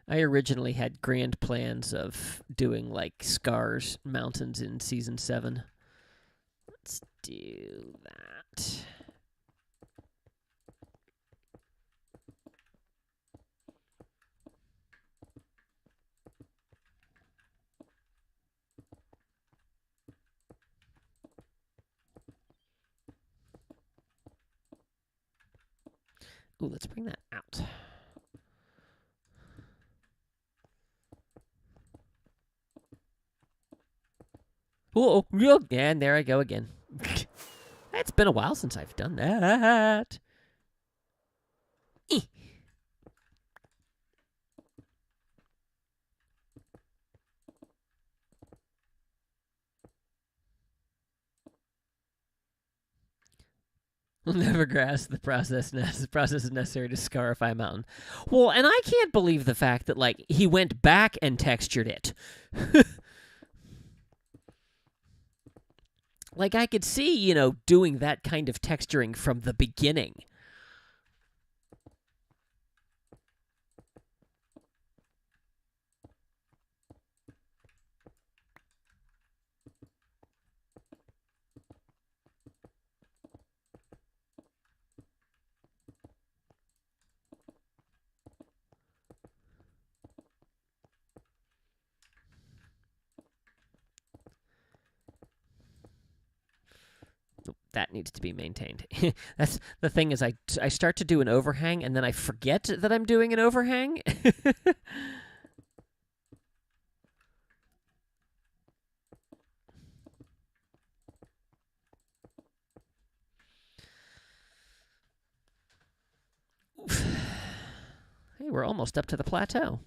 I originally had grand plans of doing, like, Scars Mountains in Season 7. Let's do that. Ooh, let's bring that out. Oh, and there I go again. It's been a while since I've done that. We'll never grasp the process is necessary to scarify a mountain. Well, and I can't believe the fact that, like, he went back and textured it. Like, I could see, doing that kind of texturing from the beginning. That needs to be maintained. That's the thing is I start to do an overhang and then I forget that I'm doing an overhang. Hey, we're almost up to the plateau.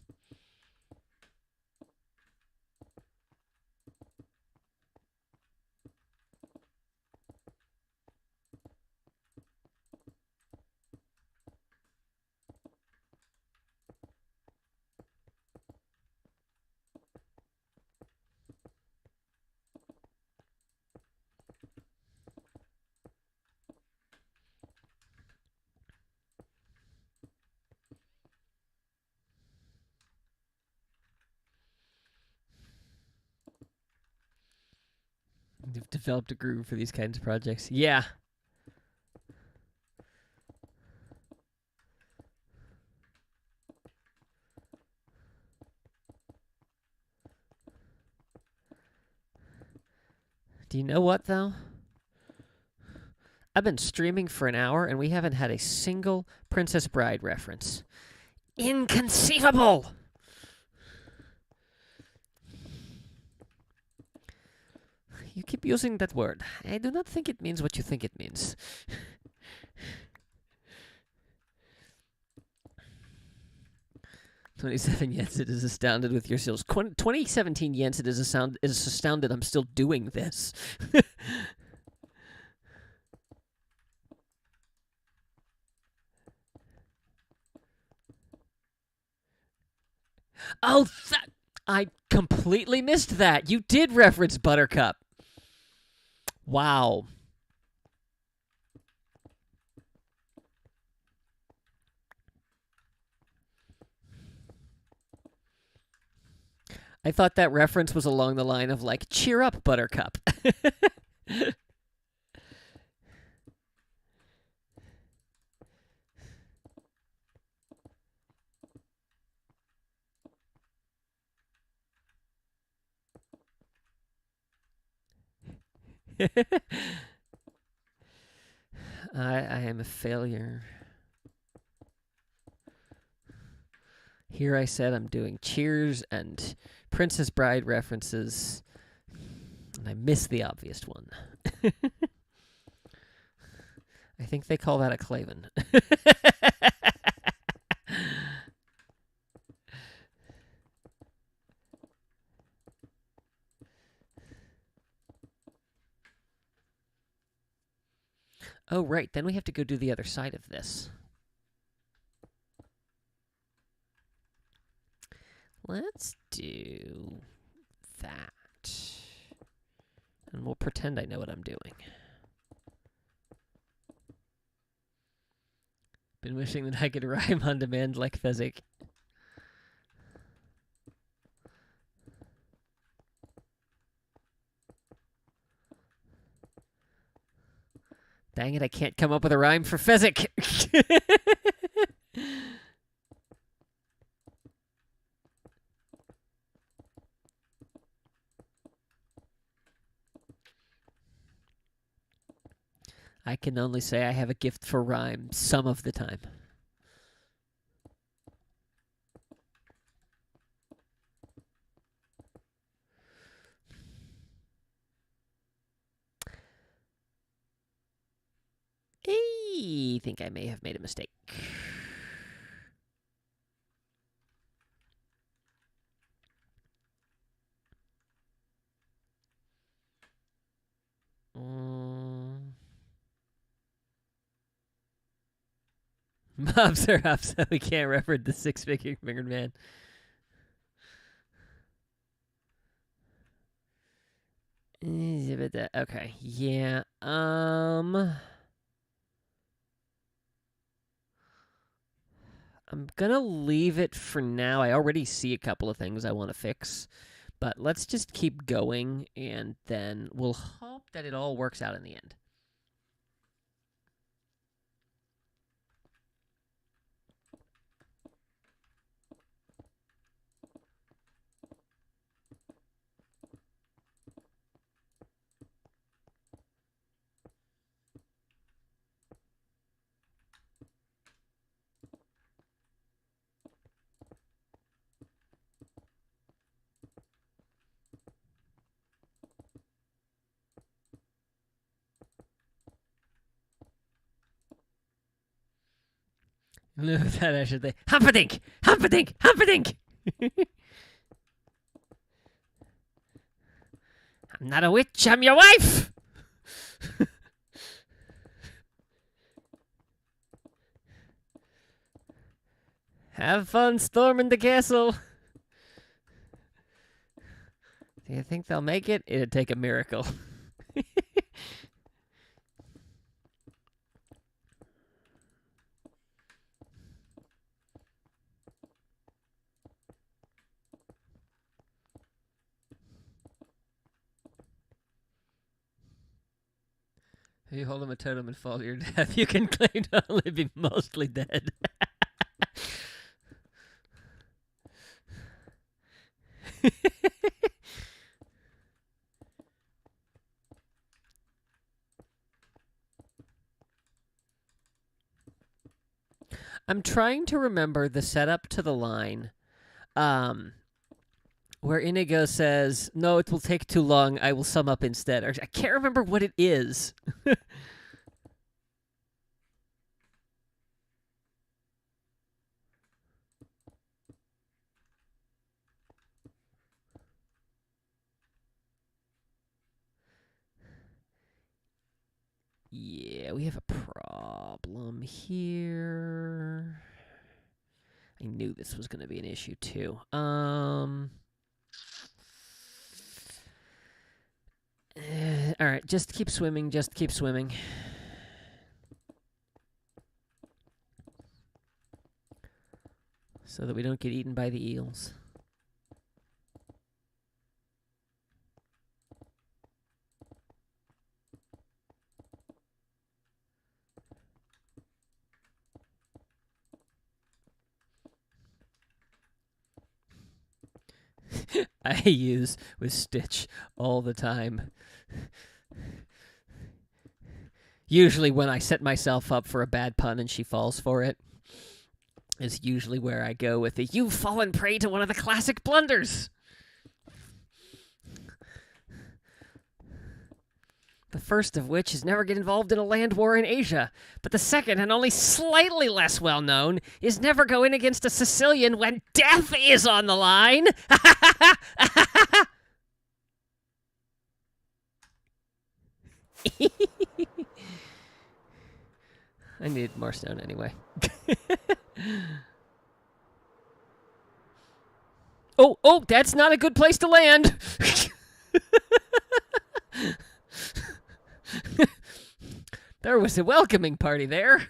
You've developed a groove for these kinds of projects. Yeah. Do you know what, though? I've been streaming for an hour, and we haven't had a single Princess Bride reference. Inconceivable! You keep using that word. I do not think it means what you think it means. 27 Yensid is astounded with your skills. 2017 Yensid is astounded I'm still doing this. Oh, I completely missed that. You did reference Buttercup. Wow. I thought that reference was along the line of, like, cheer up, Buttercup. I am a failure. Here I said I'm doing Cheers and Princess Bride references, and I missed the obvious one. I think they call that a Clavin. Oh, right. Then we have to go do the other side of this. Let's do that. And we'll pretend I know what I'm doing. Been wishing that I could rhyme on demand like Fezzik. Dang it, I can't come up with a rhyme for Fezzik. I can only say I have a gift for rhyme some of the time. I think I may have made a mistake. Mobs are up, so we can't reference the six-fingered man. Okay, yeah. I'm gonna leave it for now. I already see a couple of things I want to fix, but let's just keep going, and then we'll hope that it all works out in the end. No, that I should say. Humpadink! Humpadink! Humpadink! I'm not a witch, I'm your wife! Have fun storming the castle. Do you think they'll make it? It'd take a miracle. If you hold him a totem and fall to your death, you can claim to only be mostly dead. I'm trying to remember the setup to the line where Inigo says, "No, it will take too long. I will sum up instead." I can't remember what it is. Yeah, we have a problem here. I knew this was going to be an issue too. All right, just keep swimming, just keep swimming. So that we don't get eaten by the eels. I use with Stitch all the time. Usually when I set myself up for a bad pun and she falls for it, is usually where I go with the "you've fallen prey to one of the classic blunders." The first of which is never get involved in a land war in Asia, but the second, and only slightly less well known, is never go in against a Sicilian when death is on the line. I needed more stone anyway. Oh, that's not a good place to land. There was a welcoming party there.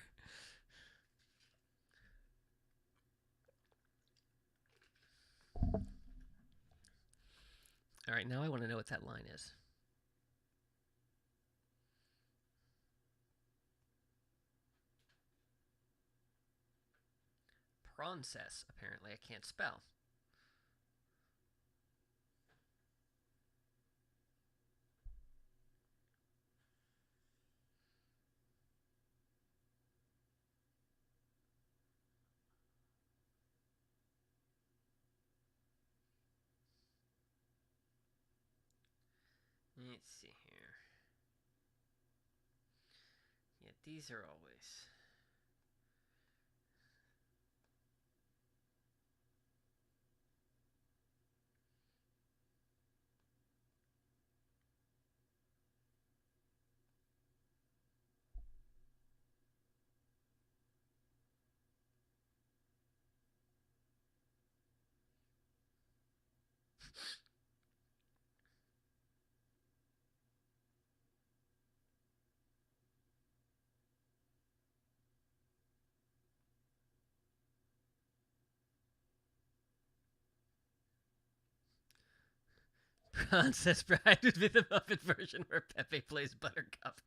All right, now I want to know what that line is. Process, apparently, I can't spell. Let's see here. Yeah, these are always... Princess Bride would be the Muppet version where Pepe plays Buttercup.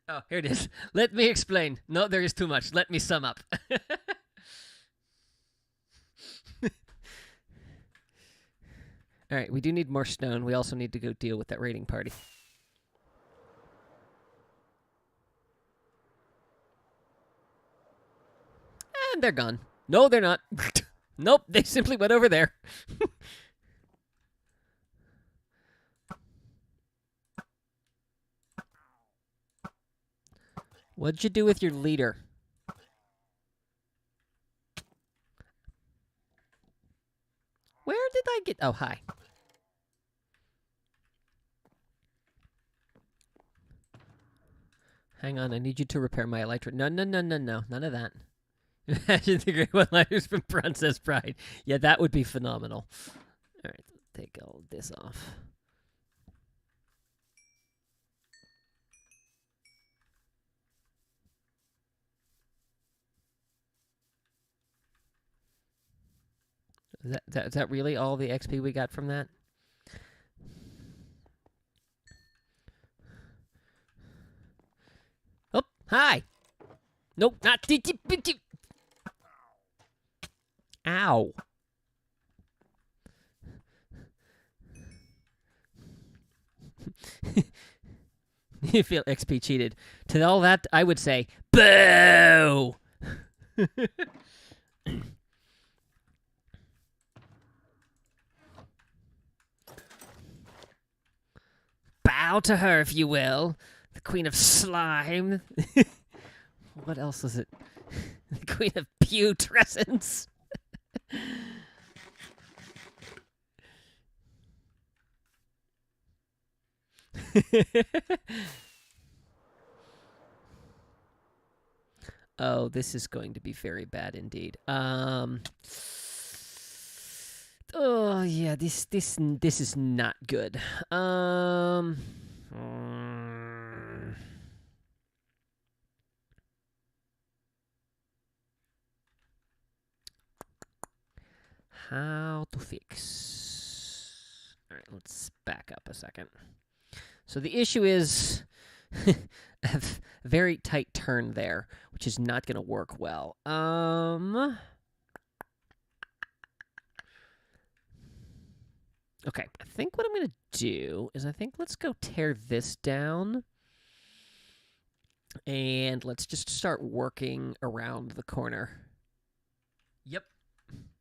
Oh, here it is. Let me explain. No, there is too much. Let me sum up. All right, we do need more stone. We also need to go deal with that raiding party. And they're gone. No, they're not. Nope, they simply went over there. What'd you do with your leader? Where did I get... Oh, hi. Hang on, I need you to repair my electric... No. None of that. Imagine the great one-liners from Princess Bride. Yeah, that would be phenomenal. All right, take all this off. Is that really all the XP we got from that? Oh, hi. Nope, not... Ow. You feel XP cheated. To all that, I would say, boo! Bow to her, if you will. The Queen of Slime. What else is it? The Queen of Putrescence. Oh, this is going to be very bad indeed. Oh yeah, this is not good. How to fix? All right, let's back up a second. So the issue is I have a very tight turn there, which is not going to work well. Okay, I think what I'm going to do is let's go tear this down. And let's just start working around the corner. Yep.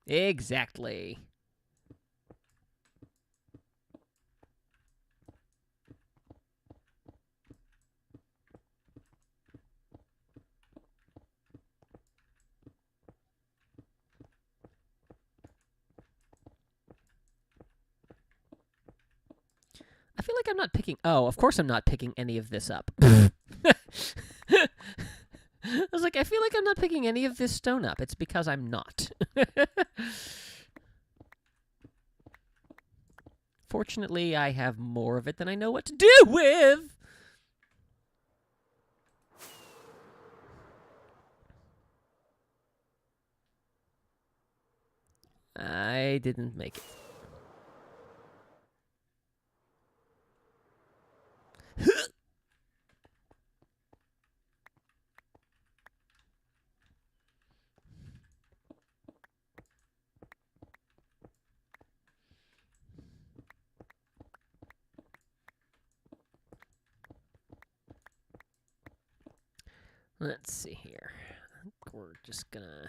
Exactly. I feel like I'm not picking... Oh, of course I'm not picking any of this up. I was like, I feel like I'm not picking any of this stone up. It's because I'm not. Fortunately, I have more of it than I know what to do with. I didn't make it. Let's see here. I think we're just gonna...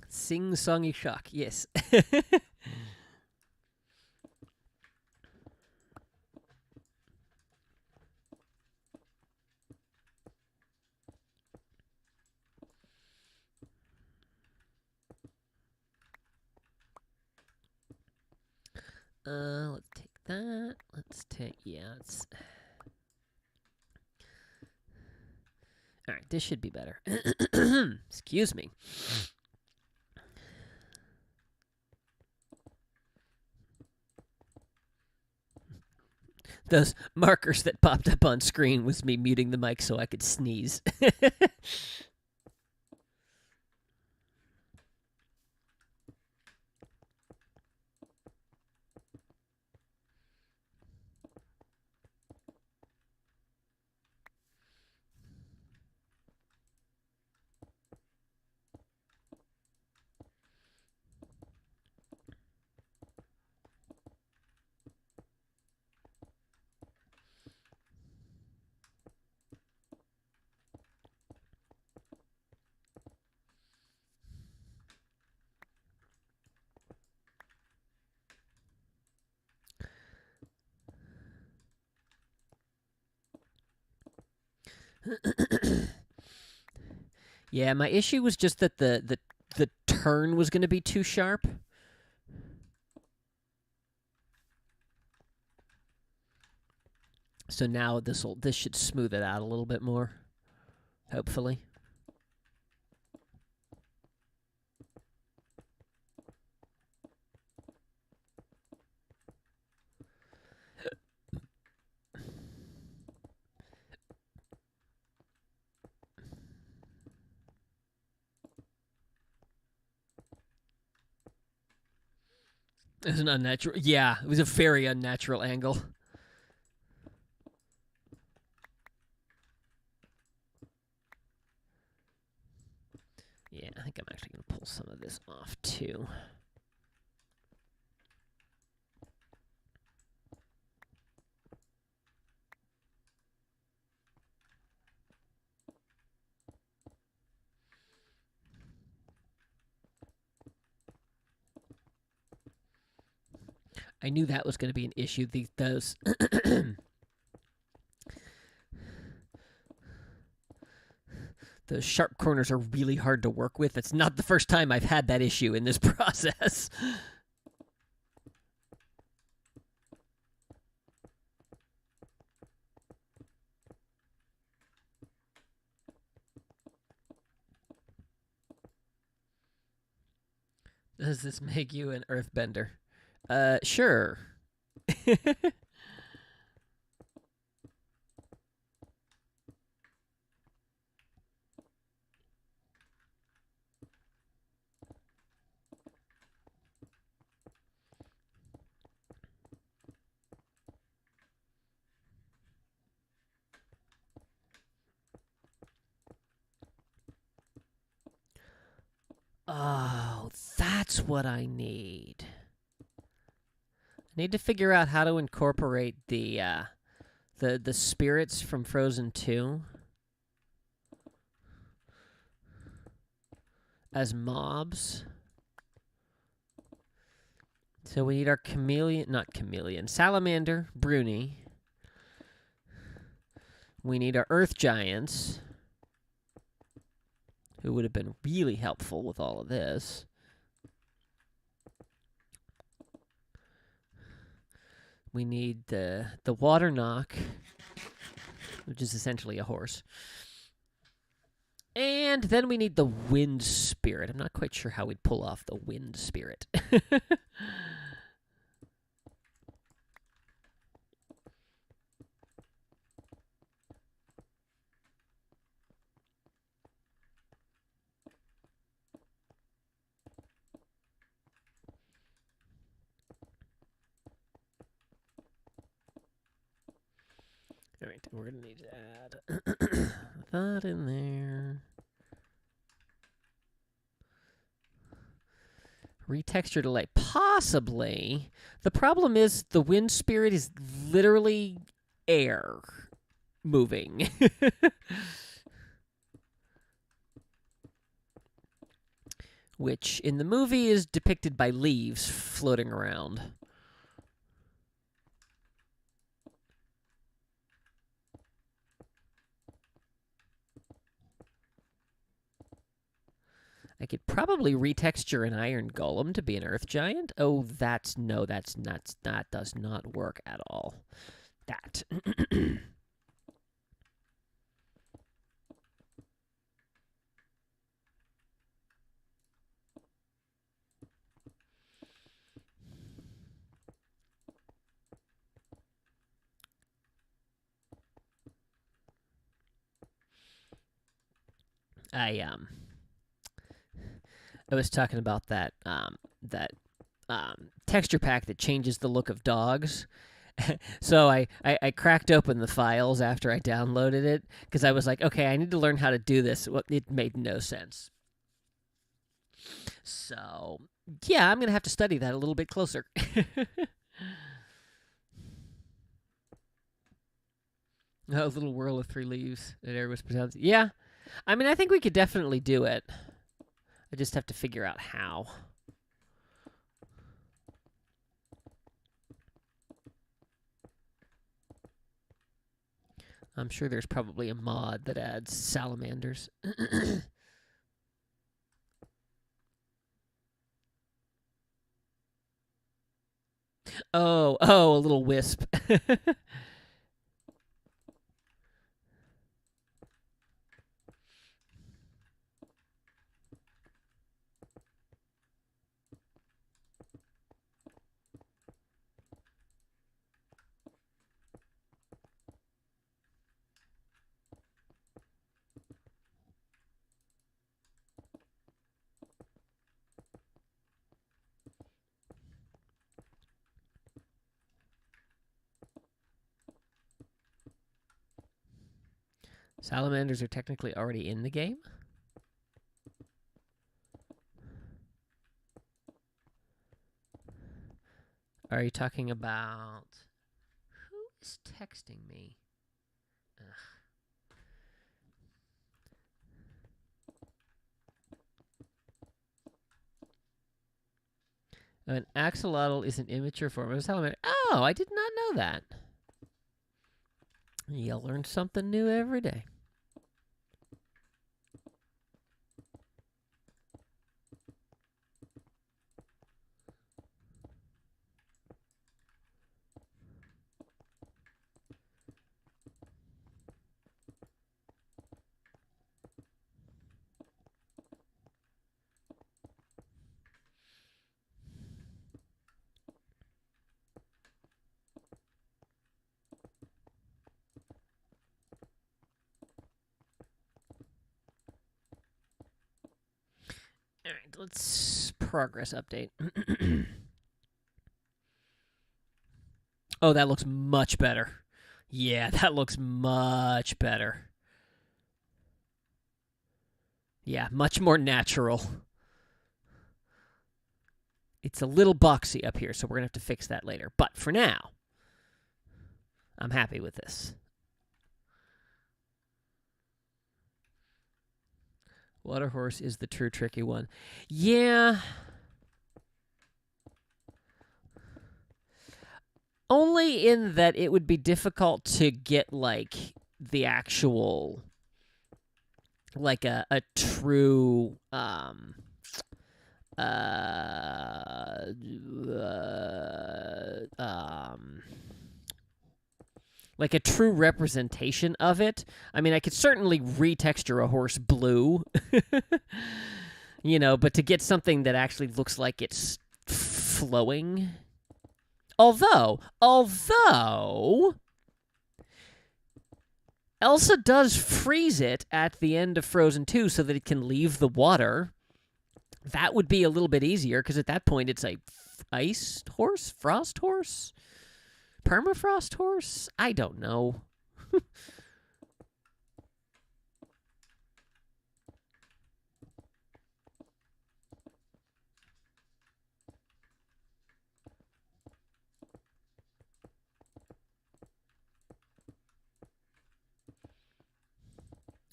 Sing-songy shock, yes. Let's take that. Let's take... Yeah, let's... Alright, this should be better. Excuse me. Those markers that popped up on screen was me muting the mic so I could sneeze. Yeah, my issue was just that the turn was going to be too sharp. So now this should smooth it out a little bit more, hopefully. It was an unnatural... Yeah, it was a very unnatural angle. Yeah, I think I'm actually going to pull some of this off, too. I knew that was going to be an issue. Those those sharp corners are really hard to work with. It's not the first time I've had that issue in this process. Does this make you an earthbender? Sure. Oh, that's what I need. I need to figure out how to incorporate the spirits from Frozen 2 as mobs. So we need our salamander, Bruni. We need our earth giants, who would have been really helpful with all of this. We need the water knock, which is essentially a horse. And then we need the wind spirit. I'm not quite sure how we'd pull off the wind spirit. All right, we're going to need to add that in there. Retexture delay. Possibly. The problem is the wind spirit is literally air moving. Which in the movie is depicted by leaves floating around. I could probably retexture an iron golem to be an earth giant. Oh, that does not work at all. That. I was talking about that texture pack that changes the look of dogs. So I cracked open the files after I downloaded it because I was like, okay, I need to learn how to do this. Well, it made no sense. So yeah, I'm gonna have to study that a little bit closer. A little whirl of 3 leaves. That air was pronounced. Yeah, I mean, I think we could definitely do it. I just have to figure out how. I'm sure there's probably a mod that adds salamanders. Oh, a little wisp. Salamanders are technically already in the game? Are you talking about... Who is texting me? Ugh. An axolotl is an immature form of a salamander. Oh, I did not know that. You learn something new every day. All right, let's progress update. Oh, that looks much better. Yeah, that looks much better. Yeah, much more natural. It's a little boxy up here, so we're going to have to fix that later. But for now, I'm happy with this. Water horse is the true tricky one. Yeah. Only in that it would be difficult to get, like, the actual, like, a true, like a true representation of it. I mean, I could certainly retexture a horse blue, you know, but to get something that actually looks like it's flowing. Although Elsa does freeze it at the end of Frozen 2 so that it can leave the water. That would be a little bit easier, because at that point it's a ice horse? Frost horse? Permafrost horse? I don't know.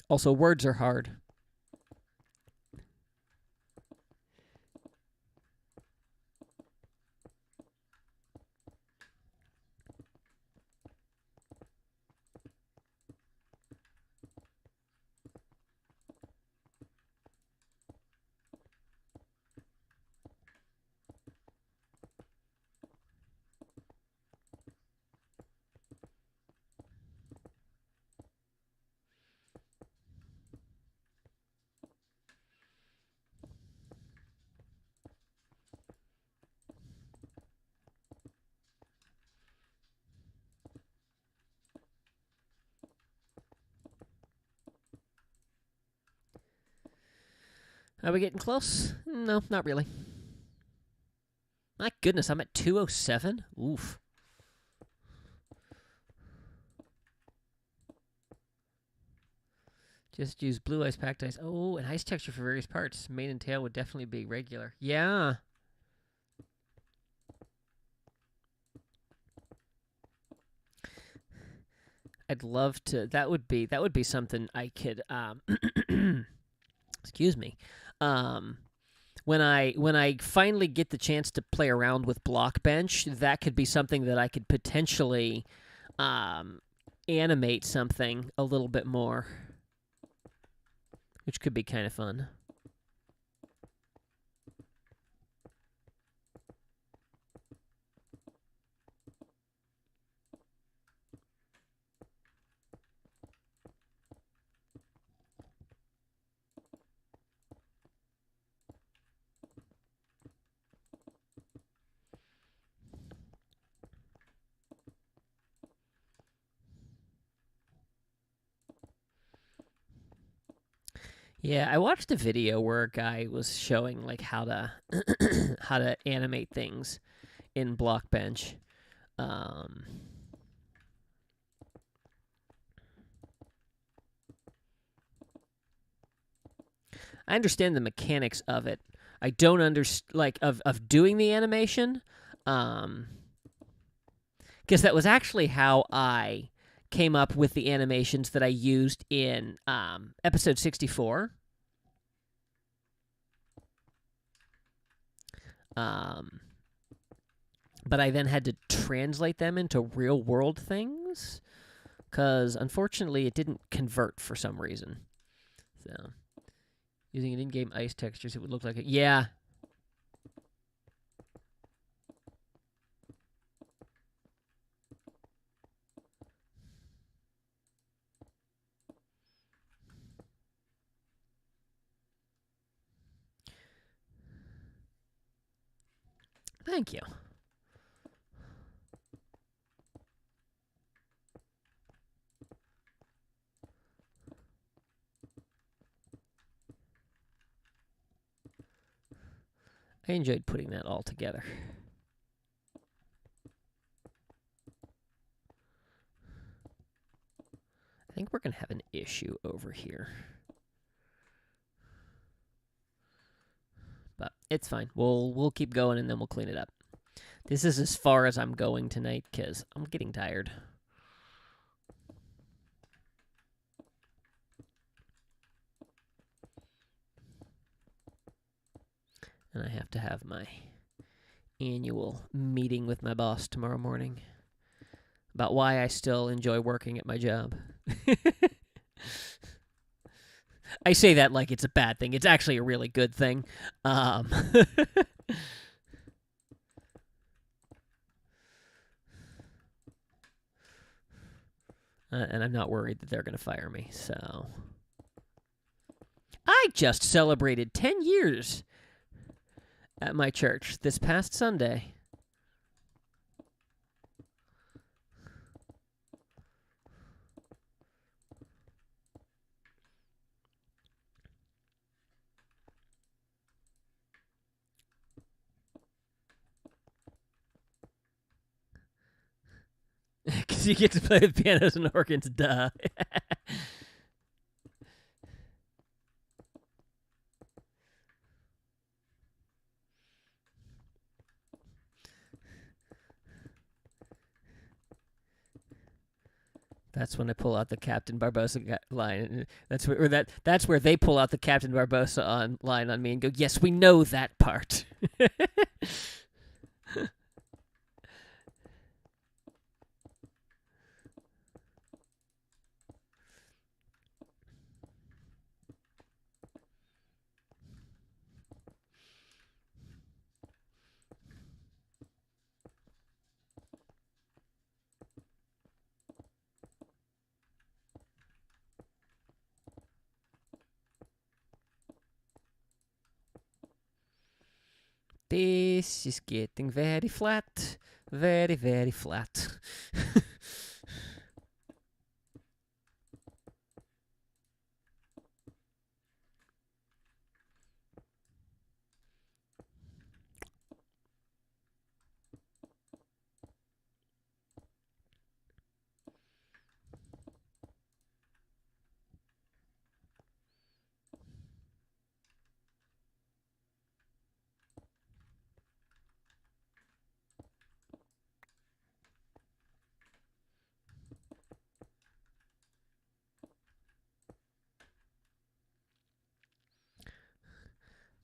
Also, words are hard. Are we getting close? No, not really. My goodness, I'm at 207? Oof. Just use blue ice, packed ice. Oh, and ice texture for various parts. Mane and tail would definitely be regular. Yeah. I'd love to. That would be something I could. Excuse me. When I finally get the chance to play around with Blockbench, that could be something that I could potentially animate something a little bit more, which could be kind of fun. Yeah, I watched a video where a guy was showing like how to how to animate things in Blockbench. I understand the mechanics of it. I don't understand, like, of doing the animation, because that was actually how I came up with the animations that I used in episode 64. But I then had to translate them into real world things, because unfortunately it didn't convert for some reason. So, using an in-game ice textures, it would look like it. Yeah. Thank you. I enjoyed putting that all together. I think we're going to have an issue over here. But it's fine. We'll keep going and then we'll clean it up. This is as far as I'm going tonight because I'm getting tired. And I have to have my annual meeting with my boss tomorrow morning about why I still enjoy working at my job. I say that like it's a bad thing. It's actually a really good thing. And I'm not worried that they're going to fire me. So I just celebrated 10 years at my church this past Sunday. Because you get to play the pianos and organs, duh. That's when I pull out the Captain Barbosa line. That's where they pull out the Captain Barbosa line on me and go, "Yes, we know that part." This is getting very flat. Very, very flat.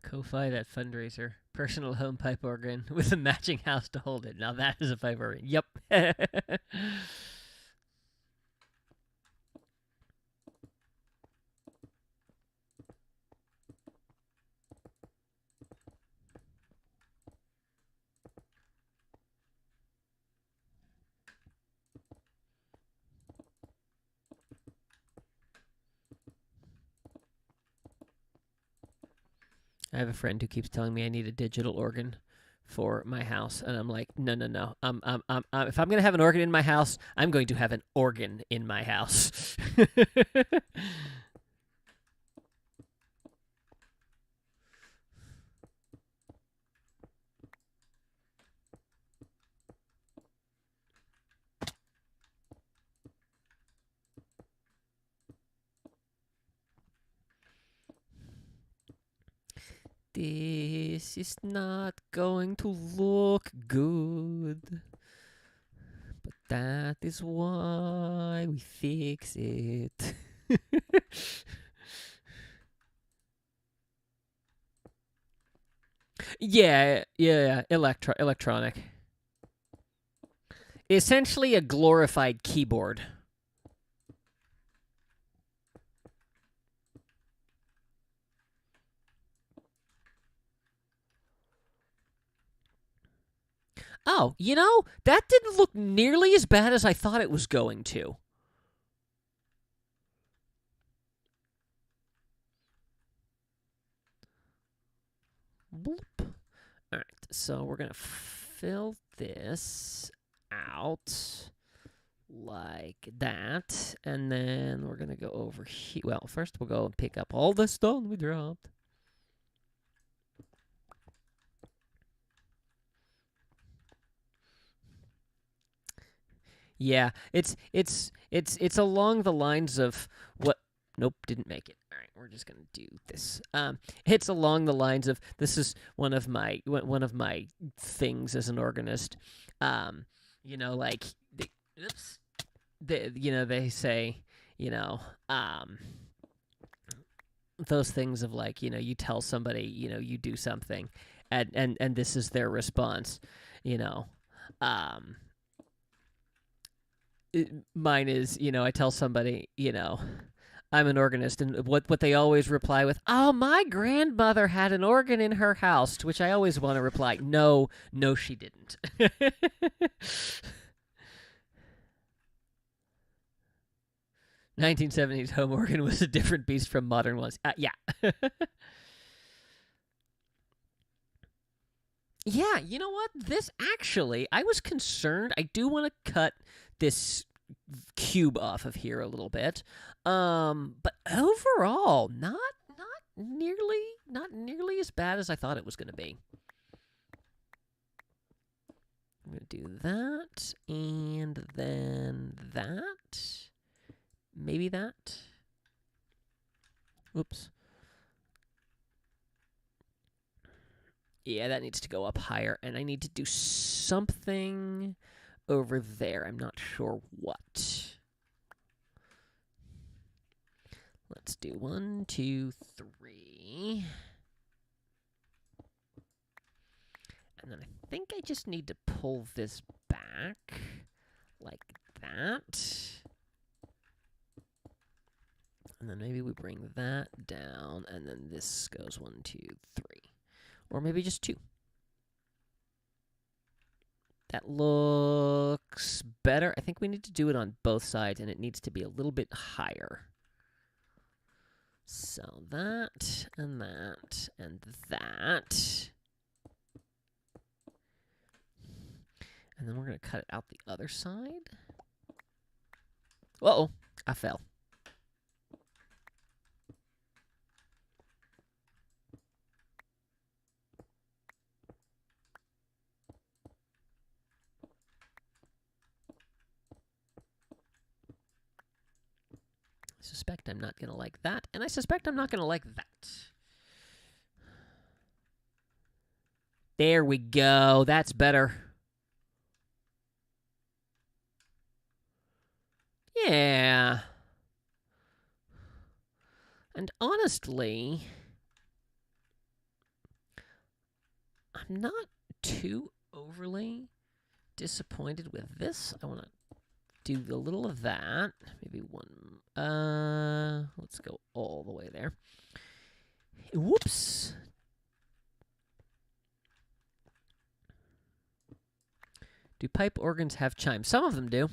Ko-Fi, that fundraiser. Personal home pipe organ with a matching house to hold it. Now that is a pipe organ. Yep. I have a friend who keeps telling me I need a digital organ for my house, and I'm like, no. If I'm going to have an organ in my house, I'm going to have an organ in my house. This is not going to look good. But that is why we fix it. Yeah, electronic. Essentially a glorified keyboard. Oh, you know, that didn't look nearly as bad as I thought it was going to. Bloop. All right, so we're going to fill this out like that, and then we're going to go over here. Well, first we'll go and pick up all the stone we dropped. Yeah, it's along the lines of what. Nope, didn't make it. All right, we're just gonna do this. It's along the lines of this is one of my things as an organist. You know, like oops, they say, you know, those things of like, you tell somebody, you do something, and this is their response, you know. Um, Mine is, I tell somebody, I'm an organist, and what they always reply with, "Oh, my grandmother had an organ in her house," to which I always want to reply, "No, no, she didn't." 1970s home organ was a different beast from modern ones. Yeah. Yeah, you know what? This actually, I was concerned. I do want to cut this cube off of here a little bit. But overall, not nearly as bad as I thought it was going to be. I'm going to do that, and then that. Maybe that. Oops. Yeah, that needs to go up higher, and I need to do something over there. I'm not sure what. Let's do 1, 2, 3. And then I think I just need to pull this back like that. And then maybe we bring that down, and then this goes 1, 2, 3. Or maybe just 2. That looks better. I think we need to do it on both sides, and it needs to be a little bit higher. So that, and that, and that. And then we're going to cut it out the other side. Uh-oh, I fell. I suspect I'm not going to like that, and I suspect I'm not going to like that. There we go. That's better. Yeah. And honestly, I'm not too overly disappointed with this. I want to do a little of that. Maybe one. Let's go all the way there. Whoops. Do pipe organs have chimes? Some of them do.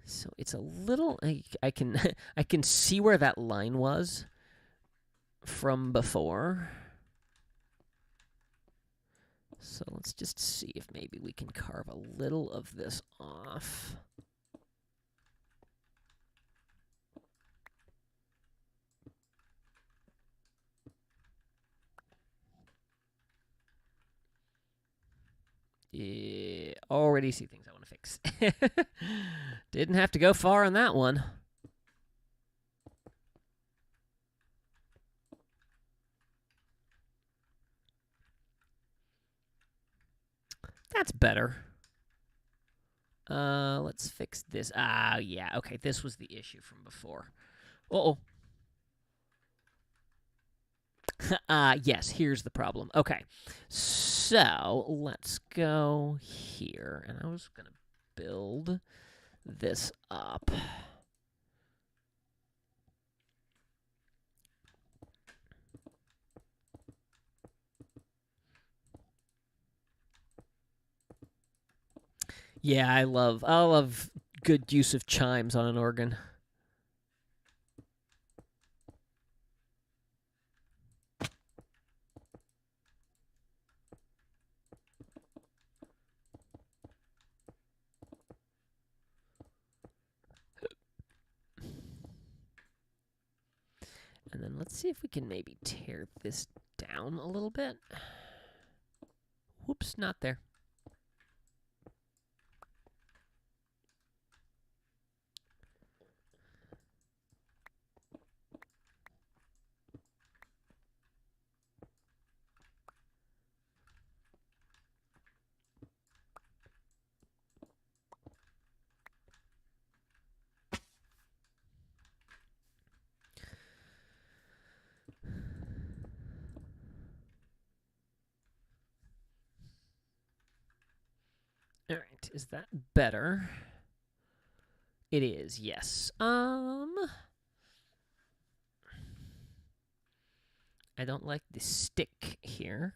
So it's a little. I can I can see where that line was from before. So let's just see if maybe we can carve a little of this off. Yeah, already see things I want to fix. Didn't have to go far on that one. That's better. Let's fix this. Yeah, okay, this was the issue from before. Uh-oh. Yes, here's the problem. Okay, so let's go here, and I was going to build this up. Yeah, I love good use of chimes on an organ. And then let's see if we can maybe tear this down a little bit. Whoops, not there. All right, is that better? It is, yes. I don't like the stick here.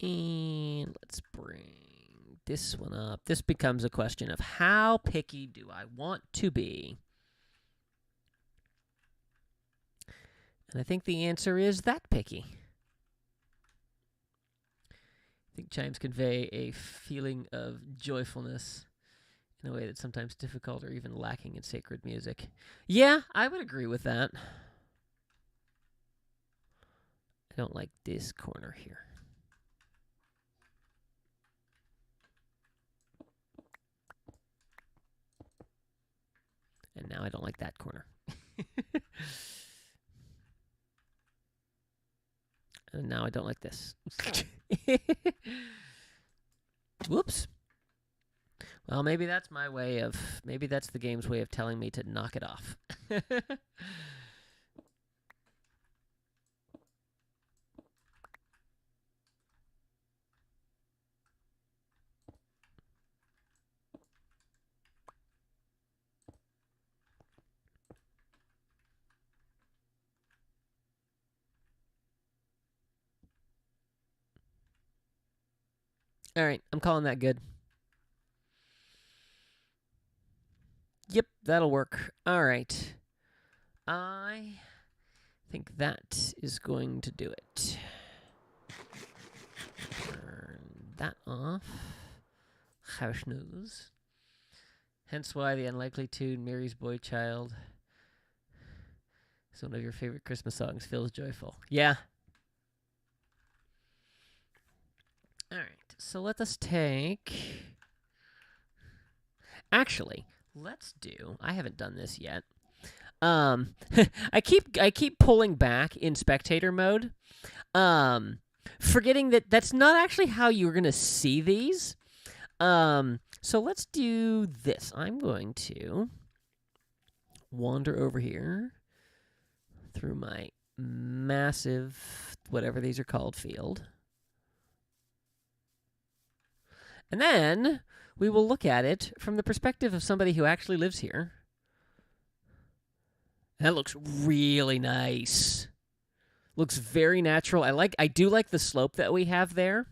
And let's bring this one up. This becomes a question of how picky do I want to be? And I think the answer is that picky. I think chimes convey a feeling of joyfulness in a way that's sometimes difficult or even lacking in sacred music. Yeah, I would agree with that. I don't like this corner here. And now I don't like that corner. And now I don't like this. Whoops. Well, maybe that's my way of... Maybe that's the game's way of telling me to knock it off. All right, I'm calling that good. Yep, that'll work. All right. I think that is going to do it. Turn that off. House news. Hence why the unlikely tune, Mary's Boy Child, is one of your favorite Christmas songs. Feels joyful. Yeah. All right. So let us take... Actually, let's do... I haven't done this yet. I keep pulling back in spectator mode, forgetting that that's not actually how you're going to see these. So let's do this. I'm going to wander over here through my massive, whatever these are called, field. And then we will look at it from the perspective of somebody who actually lives here. That looks really nice. Looks very natural. I do like the slope that we have there.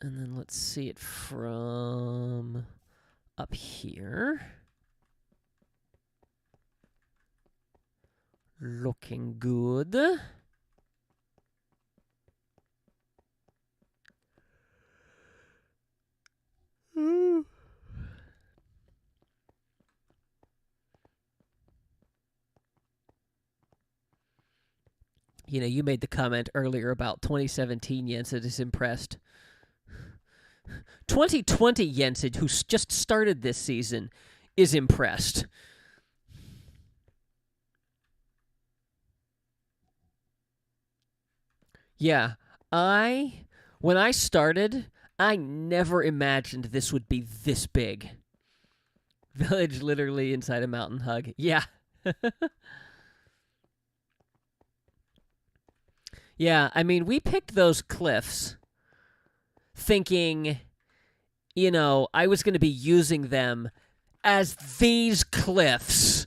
And then let's see it from up here. Looking good. You know, you made the comment earlier about 2017 Jensen is impressed. 2020 Jensen, who just started this season, is impressed. Yeah, when I started, I never imagined this would be this big. Village literally inside a mountain hug. Yeah. Yeah, I mean, we picked those cliffs thinking, you know, I was going to be using them as these cliffs.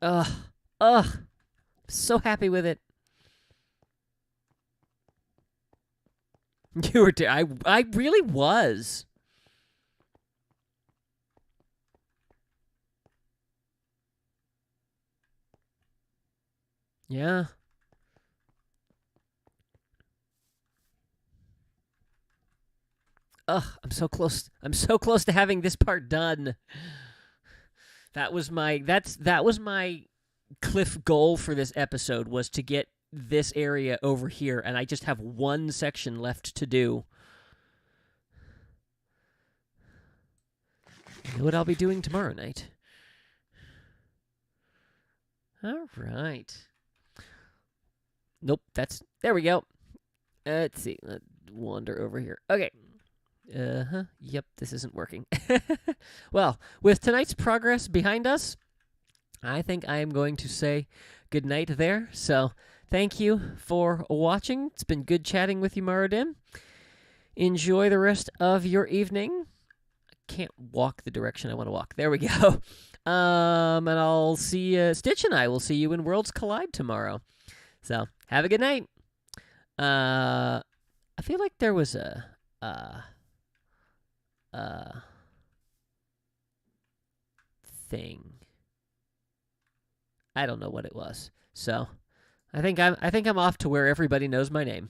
Ugh. Ugh. So happy with it. You were. I really was. Yeah. Ugh. I'm so close. I'm so close to having this part done. That was my cliff goal for this episode, was to get this area over here, and I just have one section left to do. You know what I'll be doing tomorrow night? All right. Nope, there we go. Let's see. Let's wander over here. Okay. Yep, this isn't working. Well, with tonight's progress behind us, I think I am going to say good night there. So, thank you for watching. It's been good chatting with you, Marodin. Enjoy the rest of your evening. I can't walk the direction I want to walk. There we go. And I'll see Stitch and I will see you in Worlds Collide tomorrow. So, have a good night. I feel like there was a thing. I don't know what it was. So, I think I'm off to where everybody knows my name.